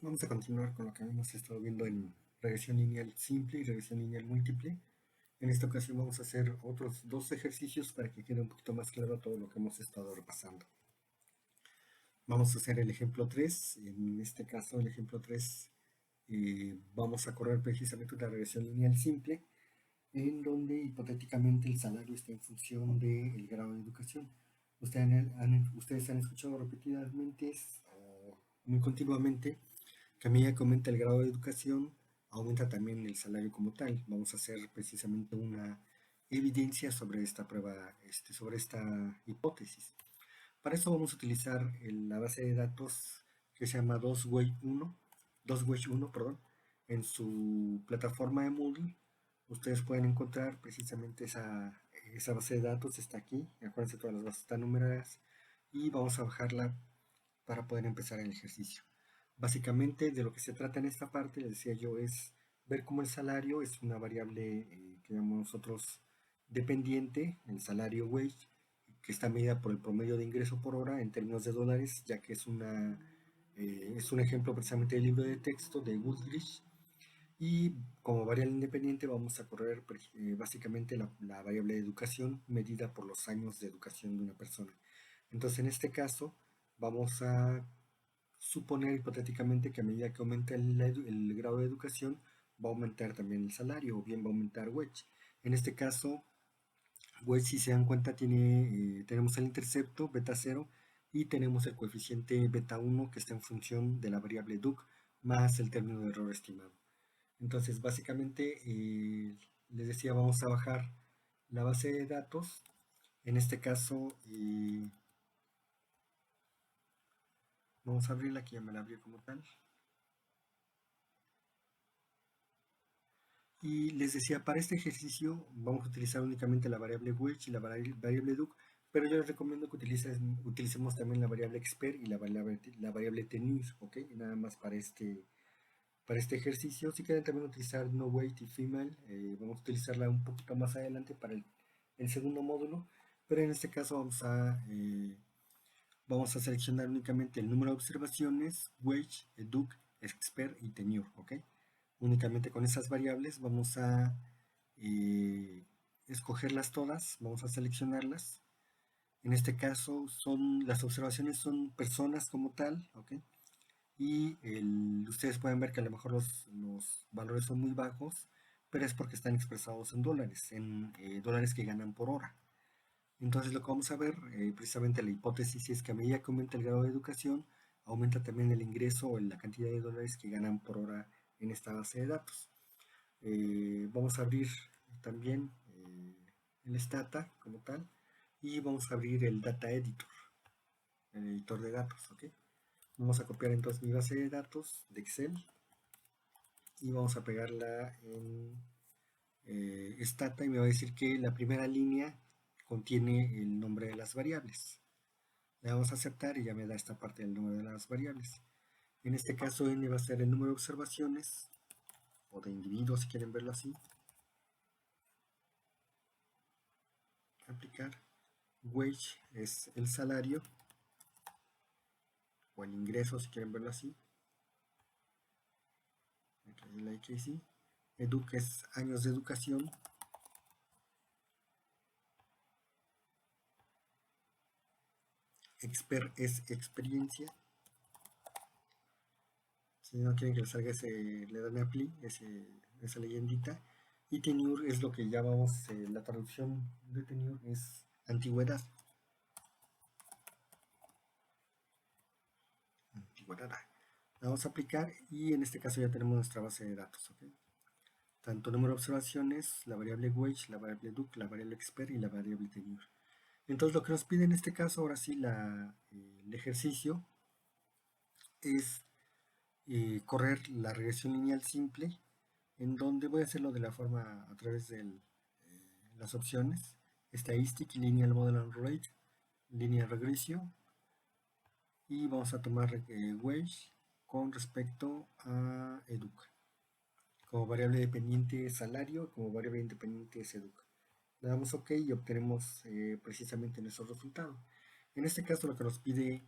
Vamos a continuar con lo que hemos estado viendo en regresión lineal simple y regresión lineal múltiple. En esta ocasión vamos a hacer otros dos ejercicios para que quede un poquito más claro todo lo que hemos estado repasando. Vamos a hacer el ejemplo 3. En este caso, el ejemplo 3, vamos a correr precisamente una regresión lineal simple, en donde hipotéticamente el salario está en función del grado de educación. Ustedes han escuchado repetidamente o muy continuamente que a medida que aumenta el grado de educación, aumenta también el salario como tal. Vamos a hacer precisamente una evidencia sobre esta prueba, sobre esta hipótesis. Para eso vamos a utilizar la base de datos que se llama 2Wedge 1, perdón. En su plataforma de Moodle, ustedes pueden encontrar precisamente esa base de datos, está aquí. Acuérdense, todas las bases están numeradas y vamos a bajarla para poder empezar el ejercicio. Básicamente de lo que se trata en esta parte, les decía yo, es ver cómo el salario es una variable que llamamos nosotros dependiente, el salario wage, que está medida por el promedio de ingreso por hora en términos de dólares, ya que es un ejemplo precisamente del libro de texto de Goodrich. Y como variable independiente vamos a correr básicamente la variable de educación medida por los años de educación de una persona. Entonces en este caso vamos a suponer hipotéticamente que a medida que aumenta el grado de educación, va a aumentar también el salario o bien va a aumentar wedge. En este caso, wedge, si se dan cuenta, tenemos el intercepto beta 0 y tenemos el coeficiente beta 1 que está en función de la variable duc más el término de error estimado. Entonces, básicamente, les decía, vamos a bajar la base de datos. En este caso, vamos a abrirla, aquí ya me la abrió como tal. Y les decía, para este ejercicio vamos a utilizar únicamente la variable wedge y la variable duc, pero yo les recomiendo que utilicemos también la variable expert y la variable tenure, ¿ok? Nada más para este ejercicio. Si quieren también utilizar no weight y female, vamos a utilizarla un poquito más adelante para el segundo módulo, pero en este caso vamos a seleccionar únicamente el número de observaciones, wedge, duc, expert y tenure, ¿ok? Únicamente con esas variables vamos a escogerlas todas, vamos a seleccionarlas. En este caso las observaciones son personas como tal, ¿ok? Y ustedes pueden ver que a lo mejor los valores son muy bajos, pero es porque están expresados en dólares que ganan por hora. Entonces lo que vamos a ver, precisamente la hipótesis es que a medida que aumenta el grado de educación, aumenta también el ingreso o la cantidad de dólares que ganan por hora en esta base de datos. Vamos a abrir también el Stata como tal y vamos a abrir el Data Editor, el editor de datos, ¿ok? Vamos a copiar entonces mi base de datos de Excel y vamos a pegarla en Stata y me va a decir que la primera línea contiene el nombre de las variables. Le damos a aceptar y ya me da esta parte del número de las variables. En este caso n va a ser el número de observaciones o de individuos, si quieren verlo así. Aplicar. Wage es el salario o el ingreso, si quieren verlo así. Aquí la XY. Educ es años de educación. Expert es experiencia. Si no quieren que les salga le dan apply, esa leyendita. Y tenure es lo que llamamos, la traducción de tenure es antigüedad. Antigüedad. La vamos a aplicar y en este caso ya tenemos nuestra base de datos. ¿Okay? Tanto número de observaciones, la variable wage, la variable duc, la variable expert y la variable tenure. Entonces lo que nos pide en este caso, ahora sí, el ejercicio es correr la regresión lineal simple, en donde voy a hacerlo de la forma a través de las opciones Statistic, Linear Model and Rate, Linear Regression, y vamos a tomar wage con respecto a educ. Como variable dependiente salario, como variable independiente es educ. Le damos OK y obtenemos precisamente nuestro resultado. En este caso lo que nos pide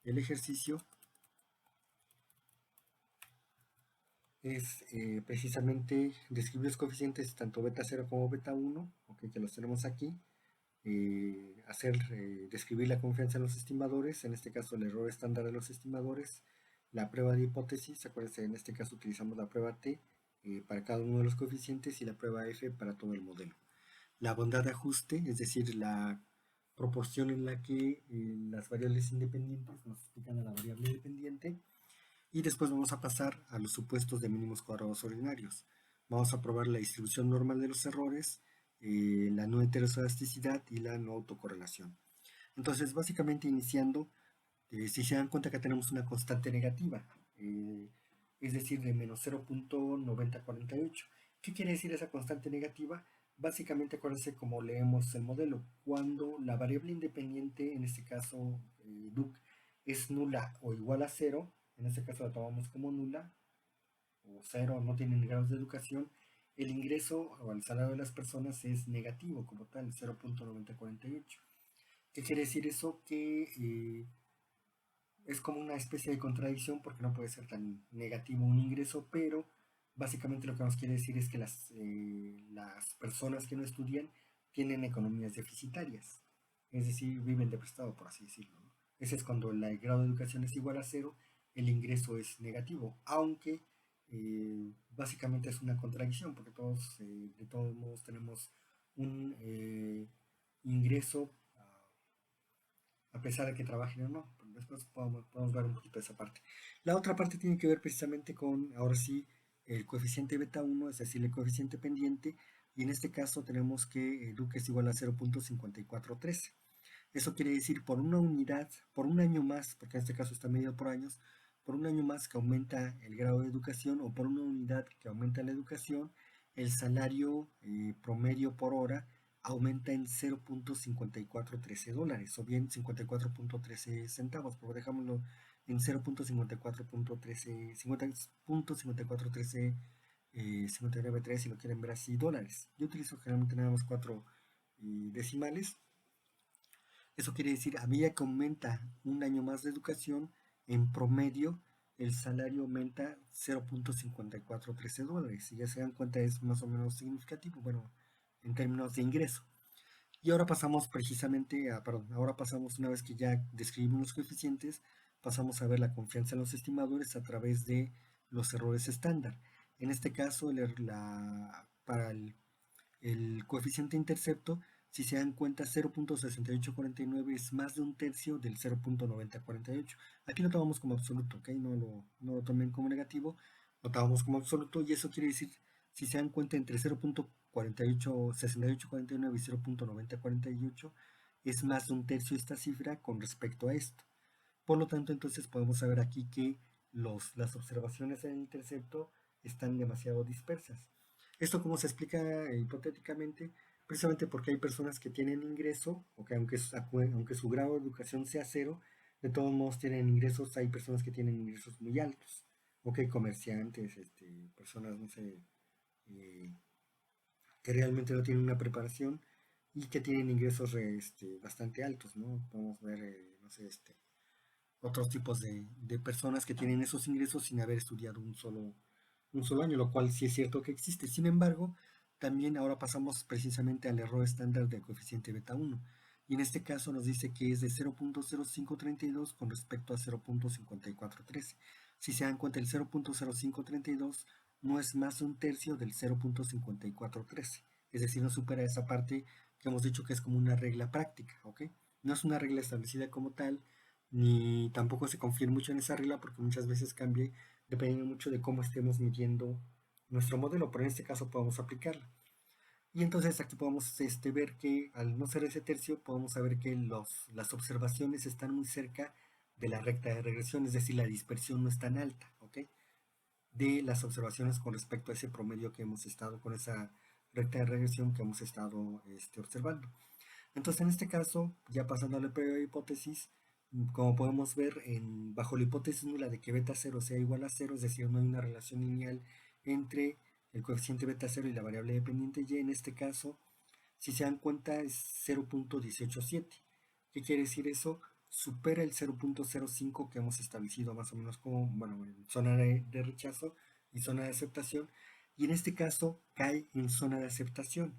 el ejercicio es precisamente describir los coeficientes tanto beta 0 como beta 1, okay, que los tenemos aquí, describir la confianza en los estimadores, en este caso el error estándar de los estimadores, la prueba de hipótesis, acuérdense, en este caso utilizamos la prueba T para cada uno de los coeficientes y la prueba F para todo el modelo. La bondad de ajuste, es decir, la proporción en la que las variables independientes nos explican a la variable dependiente, y después vamos a pasar a los supuestos de mínimos cuadrados ordinarios. Vamos a probar la distribución normal de los errores, la no heteroelasticidad y la no autocorrelación. Entonces, básicamente iniciando, si se dan cuenta que tenemos una constante negativa, es decir, de menos 0.9048. ¿Qué quiere decir esa constante negativa? Básicamente, acuérdense cómo leemos el modelo. Cuando la variable independiente, en este caso duc, es nula o igual a 0, en este caso la tomamos como nula, o 0, no tienen grados de educación, el ingreso o el salario de las personas es negativo como tal, 0.9048. ¿Qué quiere decir eso? Que es como una especie de contradicción porque no puede ser tan negativo un ingreso, pero básicamente lo que nos quiere decir es que las personas que no estudian tienen economías deficitarias, es decir, viven de prestado, por así decirlo, ¿no? Ese es cuando el grado de educación es igual a cero, el ingreso es negativo, aunque básicamente es una contradicción porque todos, de todos modos, tenemos un ingreso a pesar de que trabajen o no. Después podemos ver un poquito esa parte. La otra parte tiene que ver precisamente con, ahora sí, el coeficiente beta 1, es decir, el coeficiente pendiente, y en este caso tenemos que duc es igual a 0.5413. Eso quiere decir por una unidad, por un año más, porque en este caso está medido por años, por un año más que aumenta el grado de educación o por una unidad que aumenta la educación, el salario promedio por hora aumenta en 0.5413 dólares o bien 54.13 centavos, pero dejámoslo en 0.54.13, 50.5413 59.3 si lo quieren ver así, dólares. Yo utilizo generalmente nada más 4 decimales. Eso quiere decir, a medida que aumenta un año más de educación, en promedio el salario aumenta 0.5413 dólares. Si ya se dan cuenta es más o menos significativo, bueno, en términos de ingreso. Y ahora pasamos precisamente ahora pasamos, una vez que ya describimos los coeficientes, pasamos a ver la confianza en los estimadores a través de los errores estándar. En este caso, para el coeficiente intercepto, si se dan cuenta, 0.6849 es más de un tercio del 0.9048. Aquí lo tomamos como absoluto, ¿ok? No lo tomen como negativo, lo tomamos como absoluto y eso quiere decir, si se dan cuenta, entre 0.6849 y 0.9048 es más de un tercio esta cifra con respecto a esto. Por lo tanto, entonces podemos saber aquí que las observaciones en el intercepto están demasiado dispersas. Esto como se explica hipotéticamente, precisamente porque hay personas que tienen ingreso, o que aunque su grado de educación sea cero, de todos modos tienen ingresos, hay personas que tienen ingresos muy altos, o que hay comerciantes, personas, no sé, eh, que realmente no tienen una preparación y que tienen ingresos bastante altos, ¿no? Podemos ver, no sé, otros tipos de personas que tienen esos ingresos sin haber estudiado un solo año, lo cual sí es cierto que existe. Sin embargo, también ahora pasamos precisamente al error estándar del coeficiente beta 1. Y en este caso nos dice que es de 0.0532 con respecto a 0.5413. Si se dan cuenta, el 0.0532 no es más de un tercio del 0.5413. Es decir, no supera esa parte que hemos dicho que es como una regla práctica, ¿ok? No es una regla establecida como tal, ni tampoco se confía mucho en esa regla porque muchas veces cambia dependiendo mucho de cómo estemos midiendo nuestro modelo, pero en este caso podemos aplicarla. Y entonces aquí podemos ver que al no ser ese tercio, podemos saber que las observaciones están muy cerca de la recta de regresión, es decir, la dispersión no es tan alta, ¿ok? De las observaciones con respecto a ese promedio que hemos estado, con esa recta de regresión que hemos estado observando. Entonces, en este caso, ya pasando a la prueba de hipótesis, como podemos ver, bajo la hipótesis nula de que beta 0 sea igual a 0, es decir, no hay una relación lineal entre el coeficiente beta 0 y la variable dependiente y, en este caso, si se dan cuenta, es 0.187. ¿Qué quiere decir eso? Supera el 0.05 que hemos establecido más o menos como, bueno, en zona de rechazo, y zona de aceptación, y en este caso cae en zona de aceptación.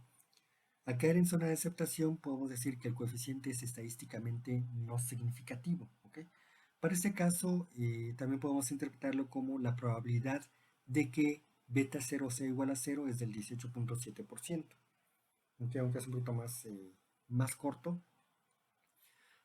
Al caer en zona de aceptación podemos decir que el coeficiente es estadísticamente no significativo. ¿Ok? Para este caso también podemos interpretarlo como la probabilidad de que beta 0 sea igual a 0 es del 18.7%. ¿Ok? Aunque es un poquito más corto.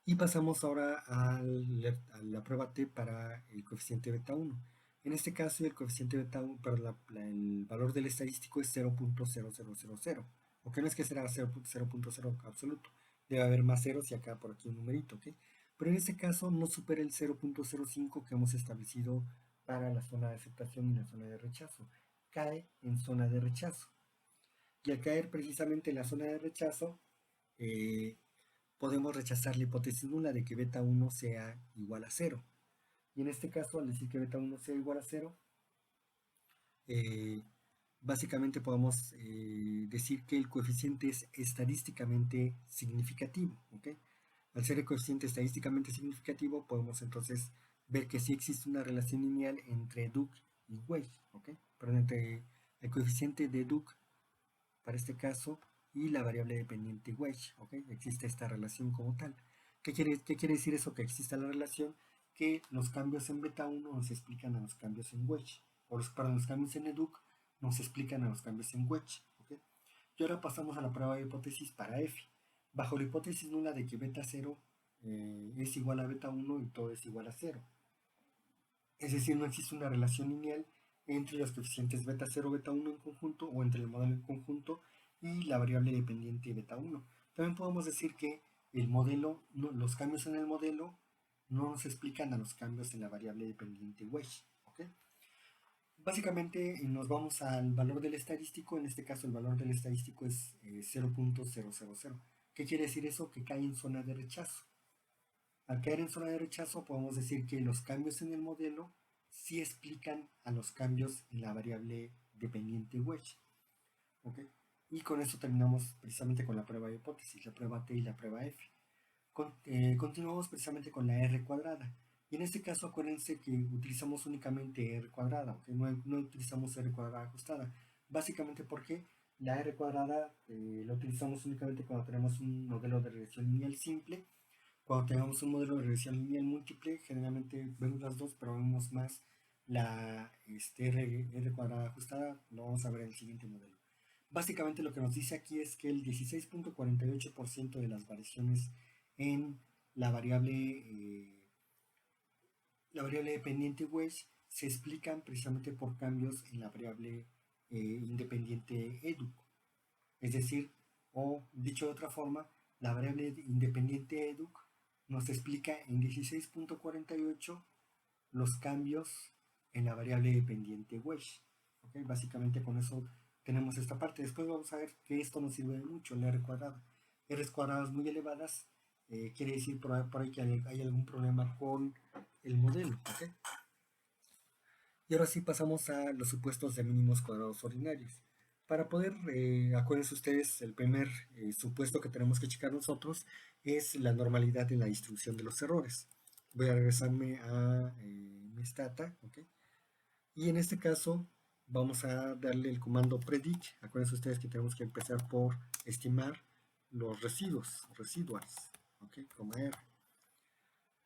Y pasamos ahora a la prueba T para el coeficiente beta 1. En este caso, el coeficiente beta 1, pero el valor del estadístico es 0.0000. Ok, no es que será 0.0 absoluto. Debe haber más ceros y acá por aquí un numerito, ¿ok? Pero en este caso no supera el 0.05 que hemos establecido para la zona de aceptación y la zona de rechazo. Cae en zona de rechazo. Y al caer precisamente en la zona de rechazo, eh, podemos rechazar la hipótesis nula de que beta 1 sea igual a 0. Y en este caso, al decir que beta 1 sea igual a 0, eh, básicamente podemos decir que el coeficiente es estadísticamente significativo. ¿Ok? Al ser el coeficiente estadísticamente significativo, podemos entonces ver que sí existe una relación lineal entre Duke y Weil. ¿Ok? Perdón, entre el coeficiente de Duke para este caso y la variable dependiente wedge. ¿Ok? Existe esta relación como tal. ¿Qué quiere decir eso? Que exista la relación, que los cambios en beta 1 nos explican a los cambios en wedge, o los cambios en educ nos explican a los cambios en wedge. ¿Ok? Y ahora pasamos a la prueba de hipótesis para F. Bajo la hipótesis nula de que beta 0 es igual a beta 1 y todo es igual a 0. Es decir, no existe una relación lineal entre los coeficientes beta 0, beta 1 en conjunto, o entre el modelo en conjunto y la variable dependiente beta 1. También podemos decir que el modelo, los cambios en el modelo no nos explican a los cambios en la variable dependiente wedge. ¿Ok? Básicamente nos vamos al valor del estadístico. En este caso el valor del estadístico es 0.000. ¿Qué quiere decir eso? Que cae en zona de rechazo. Al caer en zona de rechazo podemos decir que los cambios en el modelo sí explican a los cambios en la variable dependiente wedge. ¿Ok? Y con eso terminamos precisamente con la prueba de hipótesis, la prueba T y la prueba F. Continuamos precisamente con la R cuadrada. Y en este caso acuérdense que utilizamos únicamente R cuadrada, ¿ok? No utilizamos R cuadrada ajustada. Básicamente porque la R cuadrada la utilizamos únicamente cuando tenemos un modelo de regresión lineal simple. Cuando tengamos un modelo de regresión lineal múltiple, generalmente vemos las dos, pero vemos más la R cuadrada ajustada. Lo vamos a ver en el siguiente modelo. Básicamente lo que nos dice aquí es que el 16.48% de las variaciones en la variable dependiente wedge se explican precisamente por cambios en la variable independiente educ. Es decir, o dicho de otra forma, la variable independiente educ nos explica en 16.48 los cambios en la variable dependiente wedge. ¿Okay? Básicamente con eso tenemos esta parte. Después vamos a ver que esto nos sirve de mucho, la R cuadrada. R cuadradas muy elevadas quiere decir por ahí que hay algún problema con el modelo. ¿Okay? Y ahora sí pasamos a los supuestos de mínimos cuadrados ordinarios. Para poder, acuérdense ustedes, el primer supuesto que tenemos que checar nosotros es la normalidad de la distribución de los errores. Voy a regresarme a mi stata, ¿ok? Y en este caso vamos a darle el comando predict. Acuérdense ustedes que tenemos que empezar por estimar los residuals, ¿ok? Como R.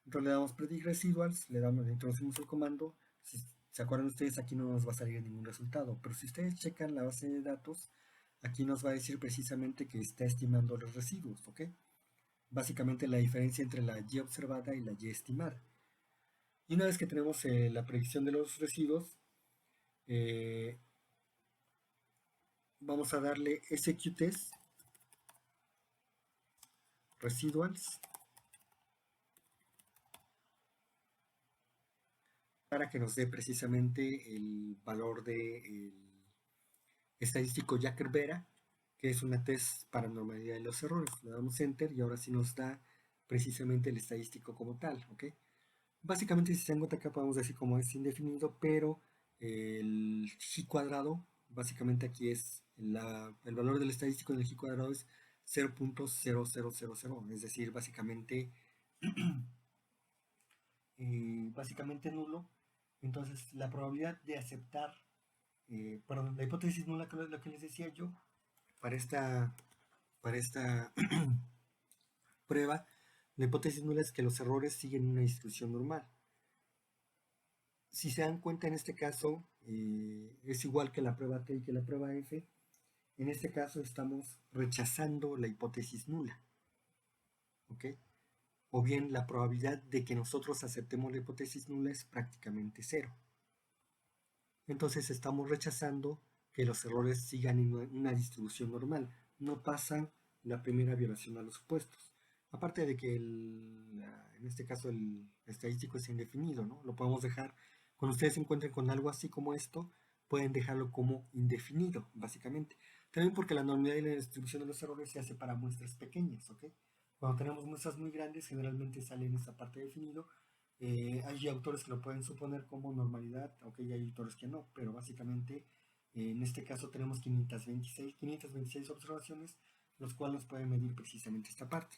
Entonces le damos predict residuals, le introducimos el comando. Si se acuerdan ustedes, aquí no nos va a salir ningún resultado, pero si ustedes checan la base de datos, aquí nos va a decir precisamente que está estimando los residuos, ¿ok? Básicamente la diferencia entre la Y observada y la Y estimada. Y una vez que tenemos la predicción de los residuos, vamos a darle SQTest residuals para que nos dé precisamente el valor del estadístico Jacker-Vera, que es una test para normalidad de los errores. Le damos Enter y ahora sí nos da precisamente el estadístico como tal, ¿ok? Básicamente, si se dan cuenta acá podemos decir como es indefinido, pero el G cuadrado, básicamente aquí es el valor del estadístico del G cuadrado es 0.0000, es decir, básicamente nulo. Entonces, la probabilidad de aceptar perdón, la hipótesis nula, que es lo que les decía yo, para esta prueba, la hipótesis nula es que los errores siguen una distribución normal. Si se dan cuenta, en este caso es igual que la prueba T y que la prueba F. En este caso estamos rechazando la hipótesis nula, ¿ok? O bien la probabilidad de que nosotros aceptemos la hipótesis nula es prácticamente cero. Entonces estamos rechazando que los errores sigan en una distribución normal, no pasan la primera violación a los supuestos. Aparte de que en este caso el estadístico es indefinido, ¿no? Lo podemos dejar, cuando ustedes se encuentren con algo así como esto, pueden dejarlo como indefinido, básicamente. También porque la normalidad y la distribución de los errores se hace para muestras pequeñas, ¿ok? Cuando tenemos muestras muy grandes, generalmente sale en esta parte definido. Hay autores que lo pueden suponer como normalidad, aunque hay autores que no, pero básicamente en este caso tenemos 526 observaciones, los cuales nos pueden medir precisamente esta parte.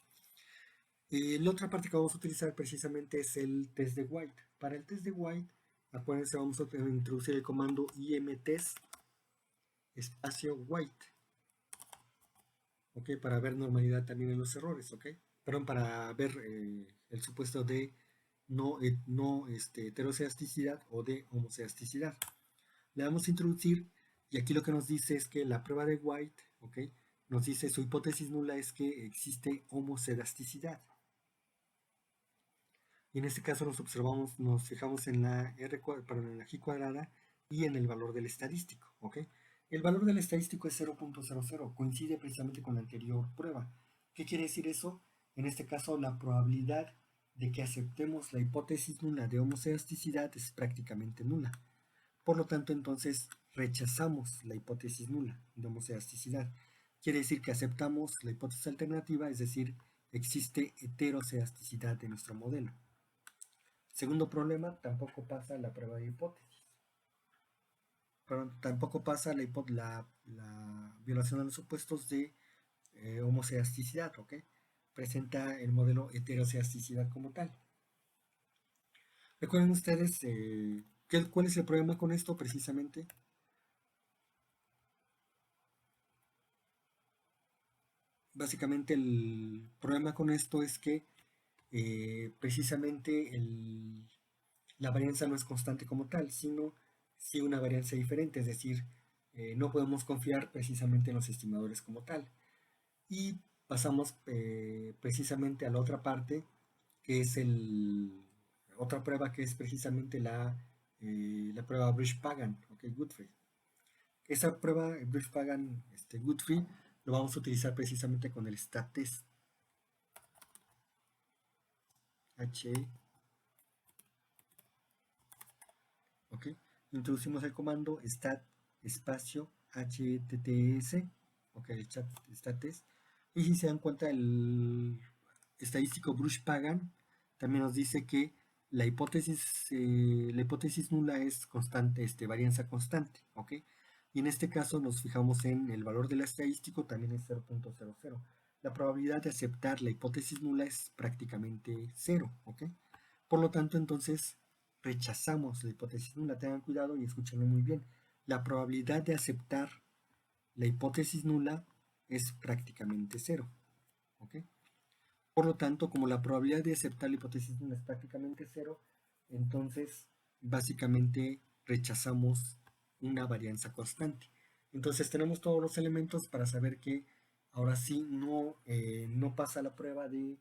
La otra parte que vamos a utilizar precisamente es el test de White. Para el test de White, acuérdense, vamos a introducir el comando imtest espacio White, ¿ok? Para ver normalidad también en los errores, ¿ok? Perdón, para ver el supuesto de no heteroceasticidad o de homoceasticidad. Le vamos a introducir, y aquí lo que nos dice es que la prueba de White, ¿ok? Nos dice su hipótesis nula es que existe homocedasticidad. Y en este caso nos fijamos en la en la G cuadrada y en el valor del estadístico, ¿ok? El valor del estadístico es 0.00, coincide precisamente con la anterior prueba. ¿Qué quiere decir eso? En este caso, la probabilidad de que aceptemos la hipótesis nula de homocedasticidad es prácticamente nula. Por lo tanto, entonces rechazamos la hipótesis nula de homocedasticidad. Quiere decir que aceptamos la hipótesis alternativa, es decir, existe heterocedasticidad de nuestro modelo. Segundo problema, tampoco pasa la prueba de hipótesis. Pero tampoco pasa la violación a los supuestos de homocedasticidad, ¿ok? Presenta el modelo heterocedasticidad como tal. Recuerden ustedes, ¿cuál es el problema con esto precisamente? Básicamente el problema con esto es que precisamente la varianza no es constante como tal, sino sí una varianza diferente, es decir, no podemos confiar precisamente en los estimadores como tal. Y pasamos precisamente a la otra parte, que es otra prueba que es precisamente la prueba Bridge-Pagan, okay, Guthrie. Esa prueba Bridge-Pagan Guthrie lo vamos a utilizar precisamente con el stat test. ¿Ok? Introducimos el comando stat espacio https, ok, el stat test, y si se dan cuenta el estadístico Bridge-Pagan también nos dice que la hipótesis nula es constante, varianza constante, ok, y en este caso nos fijamos en el valor del estadístico, también es 0.00. La probabilidad de aceptar la hipótesis nula es prácticamente cero, ok. Por lo tanto, entonces rechazamos la hipótesis nula. Tengan cuidado y escúchenlo muy bien. La probabilidad de aceptar la hipótesis nula es prácticamente cero. ¿Ok? Por lo tanto, como la probabilidad de aceptar la hipótesis nula es prácticamente cero, entonces básicamente rechazamos una varianza constante. Entonces tenemos todos los elementos para saber que ahora sí no pasa la prueba de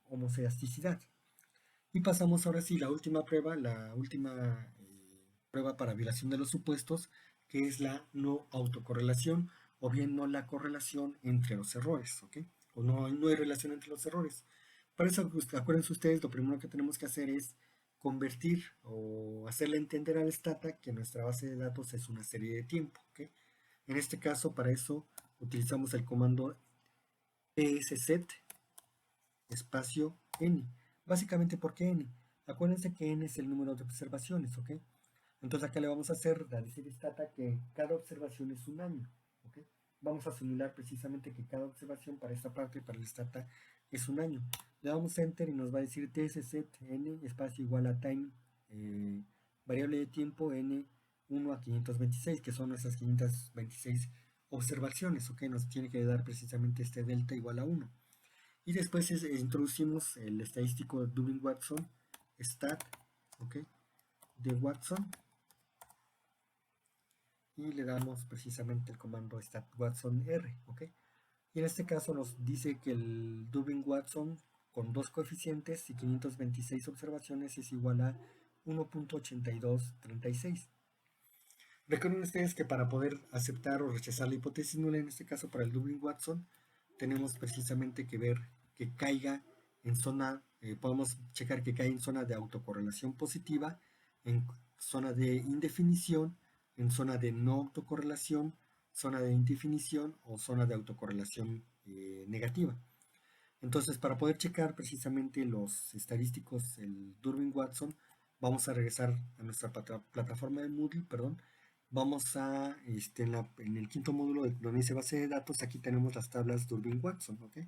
homocedasticidad. Y pasamos ahora sí la última prueba, prueba para violación de los supuestos, que es la no autocorrelación o bien no la correlación entre los errores, ¿ok? O no hay relación entre los errores. Para eso, pues, acuérdense ustedes, lo primero que tenemos que hacer es convertir o hacerle entender al Stata que nuestra base de datos es una serie de tiempo, ¿ok? En este caso, para eso utilizamos el comando tsset espacio n. Básicamente, ¿por qué n? Acuérdense que n es el número de observaciones, ¿ok? Entonces acá le vamos a decir Stata que cada observación es un año, ¿ok? Vamos a simular precisamente que cada observación para esta parte, para el Stata, es un año. Le damos Enter y nos va a decir tsset n espacio igual a time, variable de tiempo n 1 a 526, que son nuestras 526 observaciones, ¿ok? Nos tiene que dar precisamente este delta igual a 1. Y después introducimos el estadístico Dublin-Watson, stat, ¿ok? De Watson, y le damos precisamente el comando stat Watson R, ¿ok? Y en este caso nos dice que el Dublin-Watson con dos coeficientes y 526 observaciones es igual a 1.8236. Recuerden ustedes que para poder aceptar o rechazar la hipótesis nula, en este caso para el Dublin-Watson, tenemos precisamente que ver que caiga en zona, podemos checar que cae en zona de autocorrelación positiva, en zona de indefinición, en zona de no autocorrelación, zona de indefinición o zona de autocorrelación negativa. Entonces, para poder checar precisamente los estadísticos, el Durbin-Watson, vamos a regresar a nuestra plataforma de Moodle, perdón. Vamos a, en el quinto módulo donde dice base de datos, aquí tenemos las tablas Durbin-Watson, ¿ok?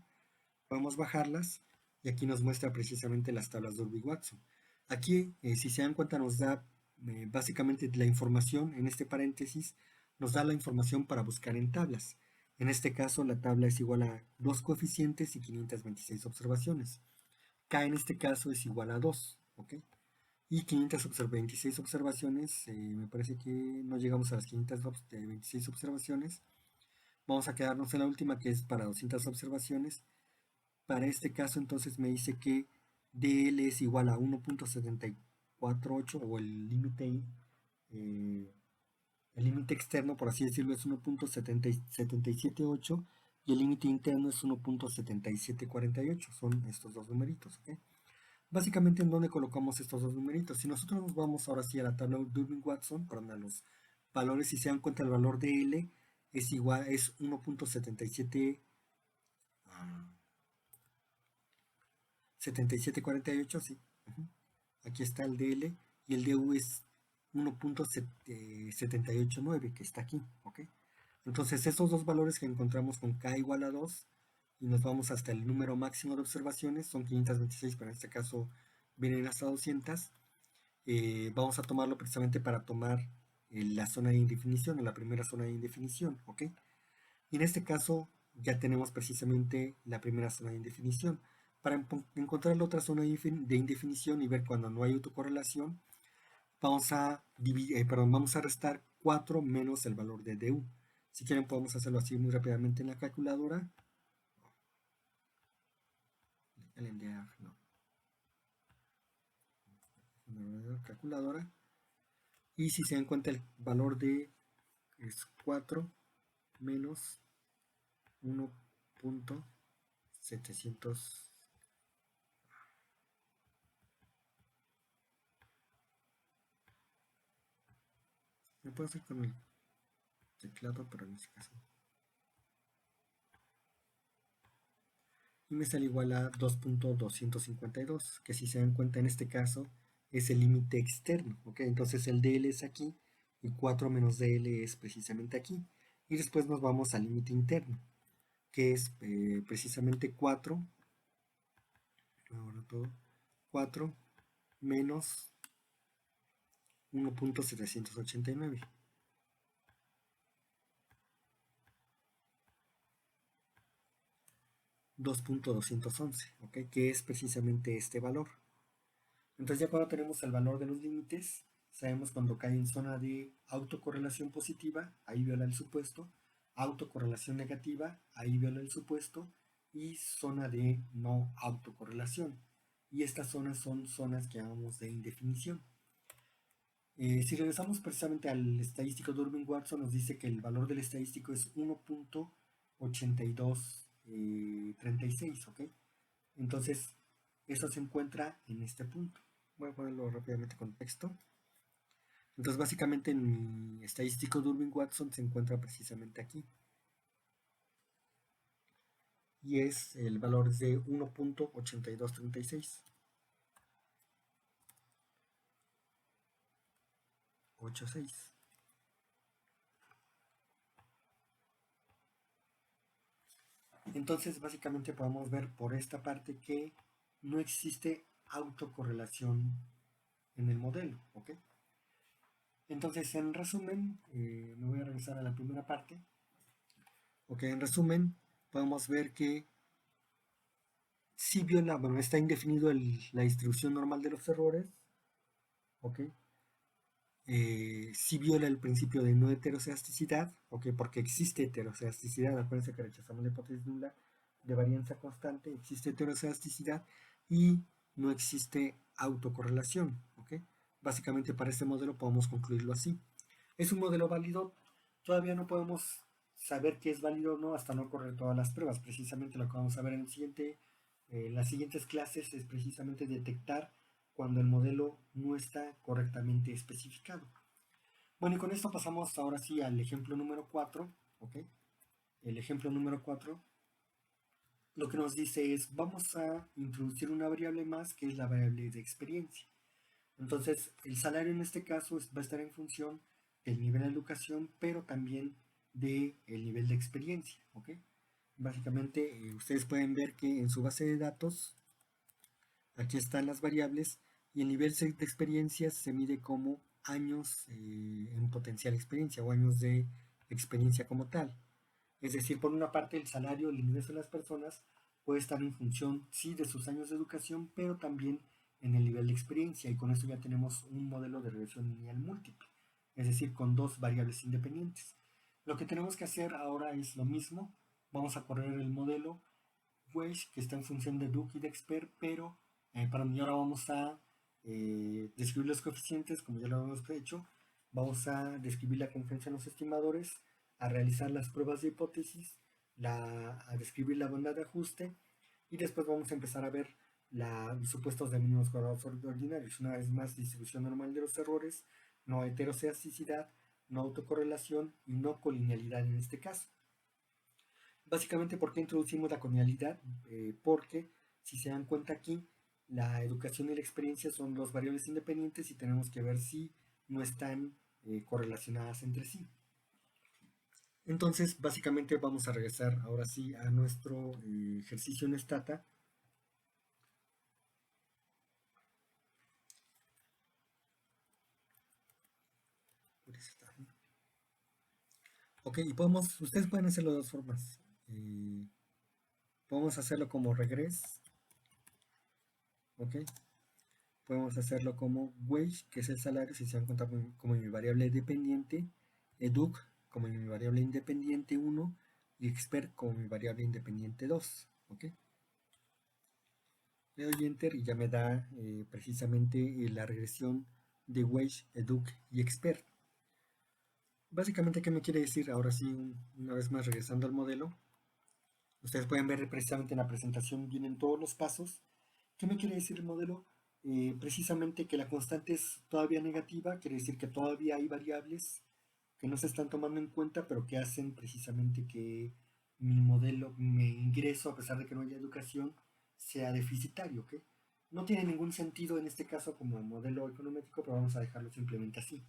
Podemos bajarlas y aquí nos muestra precisamente las tablas Durbin-Watson. Aquí, si se dan cuenta, nos da básicamente la información, en este paréntesis, nos da la información para buscar en tablas. En este caso, la tabla es igual a 2 coeficientes y 526 observaciones. K en este caso es igual a 2, ¿ok? Y 526 observaciones, me parece que no llegamos a las 526 observaciones. Vamos a quedarnos en la última, que es para 200 observaciones. Para este caso, entonces me dice que DL es igual a 1.748, o el límite externo, por así decirlo, es 1.778 y el límite interno es 1.7748. Son estos dos numeritos, ¿ok? Básicamente, ¿en dónde colocamos estos dos numeritos? Si nosotros nos vamos ahora sí a la tabla Durbin-Watson, perdón, a los valores, si se dan cuenta, el valor de L es igual, es 1.77, 7748, sí. Aquí está el DL y el DU es 1.789, que está aquí, ¿ok? Entonces, estos dos valores que encontramos con K igual a 2 y nos vamos hasta el número máximo de observaciones, son 526, pero en este caso vienen hasta 200. Vamos a tomarlo precisamente para tomar la zona de indefinición, o la primera zona de indefinición, ¿ok? Y en este caso ya tenemos precisamente la primera zona de indefinición. Para encontrar la otra zona de indefinición y ver cuando no hay autocorrelación, vamos a restar 4 menos el valor de DU. Si quieren podemos hacerlo así muy rápidamente en la calculadora. Calculadora. Y si se dan cuenta, el valor de es 4 menos 1.700. Me puedo hacer con el teclado, pero en este caso. Y me sale igual a 2.252, que si se dan cuenta en este caso es el límite externo, ¿ok? Entonces el DL es aquí y 4 menos DL es precisamente aquí. Y después nos vamos al límite interno, que es precisamente 4, ahora todo, 4 menos 1.789. 2.211, ¿ok? Que es precisamente este valor. Entonces ya cuando tenemos el valor de los límites, sabemos cuando cae en zona de autocorrelación positiva, ahí viola el supuesto, autocorrelación negativa, ahí viola el supuesto, y zona de no autocorrelación. Y estas zonas son zonas que llamamos de indefinición. Si regresamos precisamente al estadístico Durbin-Watson, nos dice que el valor del estadístico es 1.8236, ¿ok? Entonces, esto se encuentra en este punto. Voy a ponerlo rápidamente con texto. Entonces, básicamente en mi estadístico Durbin-Watson se encuentra precisamente aquí. Y es el valor de 1.8236. 86. Entonces, básicamente podemos ver por esta parte que no existe autocorrelación en el modelo, ¿ok? Entonces, en resumen, me voy a regresar a la primera parte. Ok, en resumen, podemos ver que si viola, bueno, está indefinido la distribución normal de los errores, ok, si viola el principio de no heterocedasticidad, ok, porque existe heterocedasticidad, acuérdense que rechazamos la hipótesis nula de varianza constante, existe heterocedasticidad y no existe autocorrelación, ok. Básicamente para este modelo podemos concluirlo así. Es un modelo válido, todavía no podemos saber que es válido o no hasta no correr todas las pruebas. Precisamente lo que vamos a ver en las siguientes clases es precisamente detectar cuando el modelo no está correctamente especificado. Bueno, y con esto pasamos ahora sí al ejemplo número 4, ¿ok? El ejemplo número 4 lo que nos dice es, vamos a introducir una variable más que es la variable de experiencia. Entonces, el salario en este caso va a estar en función del nivel de educación, pero también del nivel de experiencia, ¿ok? Básicamente, ustedes pueden ver que en su base de datos, aquí están las variables, y el nivel de experiencia se mide como años en potencial experiencia o años de experiencia como tal. Es decir, por una parte, el salario, el ingreso de las personas puede estar en función, sí, de sus años de educación, pero también en el nivel de experiencia. Y con esto ya tenemos un modelo de regresión lineal múltiple, es decir, con dos variables independientes. Lo que tenemos que hacer ahora es lo mismo. Vamos a correr el modelo Weiss, que está en función de Duke y de Expert, pero para mí ahora vamos a describir los coeficientes, como ya lo hemos hecho. Vamos a describir la confianza en los estimadores, a realizar las pruebas de hipótesis, a describir la banda de ajuste y después vamos a empezar a ver los supuestos de mínimos cuadrados ordinarios. Una vez más, distribución normal de los errores, no heterocedasticidad, no autocorrelación y no colinealidad en este caso. Básicamente, ¿por qué introducimos la conialidad? Porque, si se dan cuenta aquí, la educación y la experiencia son dos variables independientes y tenemos que ver si no están correlacionadas entre sí. Entonces, básicamente vamos a regresar ahora sí a nuestro ejercicio en Stata. Ok, y ustedes pueden hacerlo de dos formas. Podemos hacerlo como regress, ok. Podemos hacerlo como wage, que es el salario, si se dan cuenta como mi variable dependiente, educ como mi variable independiente 1 y expert como mi variable independiente 2, ok. Le doy enter y ya me da precisamente la regresión de wage, educ y expert. Básicamente, ¿qué me quiere decir? Ahora sí, una vez más regresando al modelo, ustedes pueden ver precisamente en la presentación vienen todos los pasos. ¿Qué me quiere decir el modelo? Precisamente que la constante es todavía negativa, quiere decir que todavía hay variables que no se están tomando en cuenta, pero que hacen precisamente que mi modelo, mi ingreso, a pesar de que no haya educación, sea deficitario, ¿ok? No tiene ningún sentido en este caso como modelo econométrico, pero vamos a dejarlo simplemente así.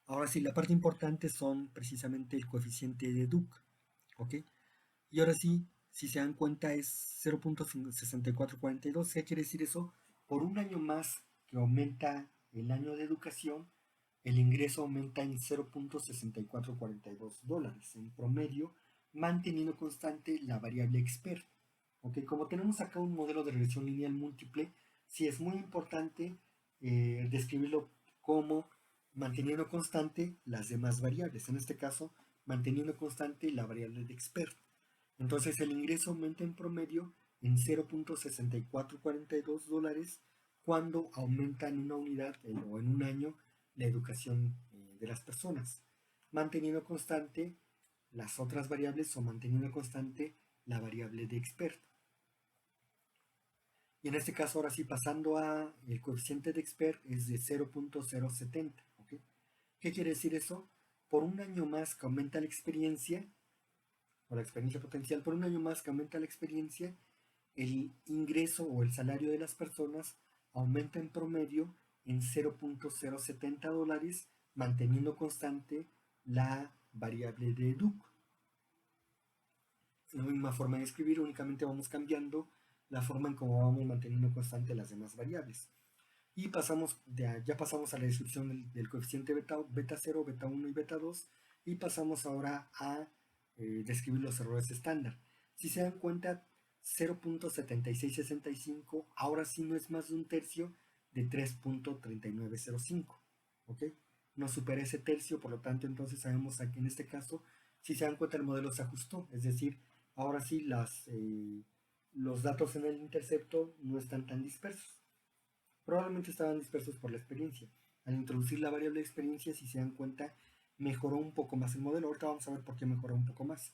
Ahora sí, la parte importante son precisamente el coeficiente de Duke, ¿ok? Y ahora sí, si se dan cuenta es 0.6442. ¿Qué quiere decir eso? Por un año más que aumenta el año de educación, el ingreso aumenta en $0.6442 en promedio, manteniendo constante la variable expert. ¿Ok? Como tenemos acá un modelo de regresión lineal múltiple, sí es muy importante describirlo como manteniendo constante las demás variables. En este caso, manteniendo constante la variable de expert. Entonces el ingreso aumenta en promedio en $0.6442 cuando aumenta en una unidad o en un año la educación de las personas, manteniendo constante las otras variables o manteniendo constante la variable de experto. Y en este caso ahora sí pasando a el coeficiente de expert es de 0.070. ¿Okay? ¿Qué quiere decir eso? Por un año más que aumenta la experiencia, o la experiencia potencial, por un año más que aumenta la experiencia, el ingreso o el salario de las personas aumenta en promedio en $0.070, manteniendo constante la variable de Duke. La misma forma de escribir, únicamente vamos cambiando la forma en cómo vamos manteniendo constante las demás variables. Y ya pasamos a la descripción del coeficiente beta 0, beta 1 y beta 2, y pasamos ahora a describir los errores estándar. Si se dan cuenta, 0.7665 ahora sí no es más de un tercio de 3.3905, ¿ok? No supera ese tercio, por lo tanto entonces sabemos que en este caso, si se dan cuenta, el modelo se ajustó, es decir, ahora sí los datos en el intercepto no están tan dispersos. Probablemente estaban dispersos por la experiencia. Al introducir la variable de experiencia, si se dan cuenta, mejoró un poco más el modelo. Ahorita vamos a ver por qué mejoró un poco más.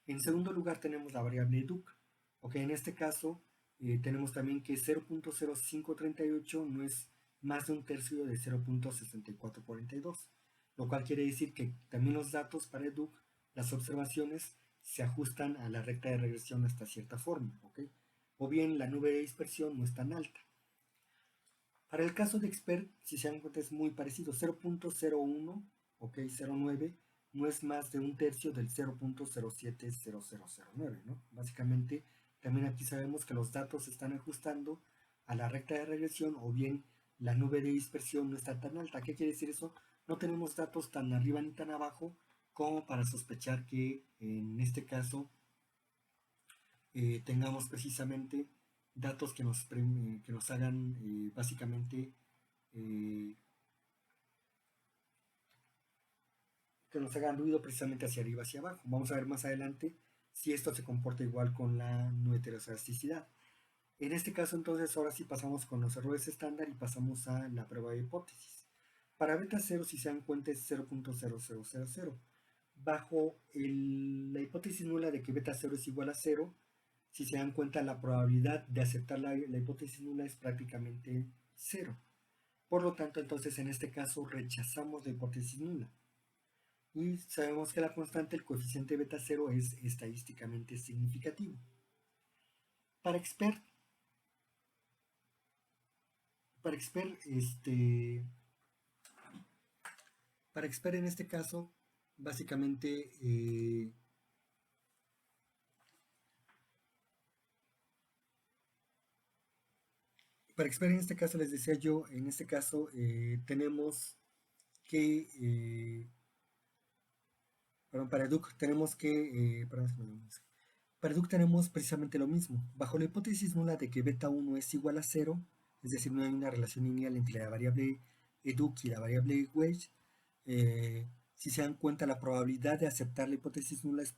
En segundo lugar tenemos la variable educ. Ok, en este caso tenemos también que 0.0538 no es más de un tercio de 0.6442, lo cual quiere decir que también los datos para educ, las observaciones, se ajustan a la recta de regresión hasta cierta forma, ¿ok? O bien la nube de dispersión no es tan alta. Para el caso de expert, si se dan cuenta, es muy parecido. 0.01, ok, 0.9, no es más de un tercio del 0.070009, ¿no? Básicamente, también aquí sabemos que los datos se están ajustando a la recta de regresión, o bien la nube de dispersión no está tan alta. ¿Qué quiere decir eso? No tenemos datos tan arriba ni tan abajo como para sospechar que en este caso tengamos precisamente datos que nos hagan básicamente eh, que nos hagan ruido precisamente hacia arriba, hacia abajo. Vamos a ver más adelante si esto se comporta igual con la no heterocedasticidad. En este caso, entonces, ahora sí pasamos con los errores estándar y pasamos a la prueba de hipótesis. Para beta 0, si se dan cuenta, es 0.0000. Bajo la hipótesis nula de que beta 0 es igual a 0, si se dan cuenta, la probabilidad de aceptar la hipótesis nula es prácticamente 0. Por lo tanto, entonces, en este caso, rechazamos la hipótesis nula. Y sabemos que la constante, el coeficiente beta 0, es estadísticamente significativo. Para expert, para expert, para expert en este caso, básicamente, para expert en este caso les decía yo, en este caso tenemos que, perdón, para educ tenemos que, para educ tenemos precisamente lo mismo. Bajo la hipótesis nula de que beta 1 es igual a 0, es decir, no hay una relación lineal entre la variable educ y la variable wedge, si se dan cuenta, la probabilidad de aceptar la hipótesis nula es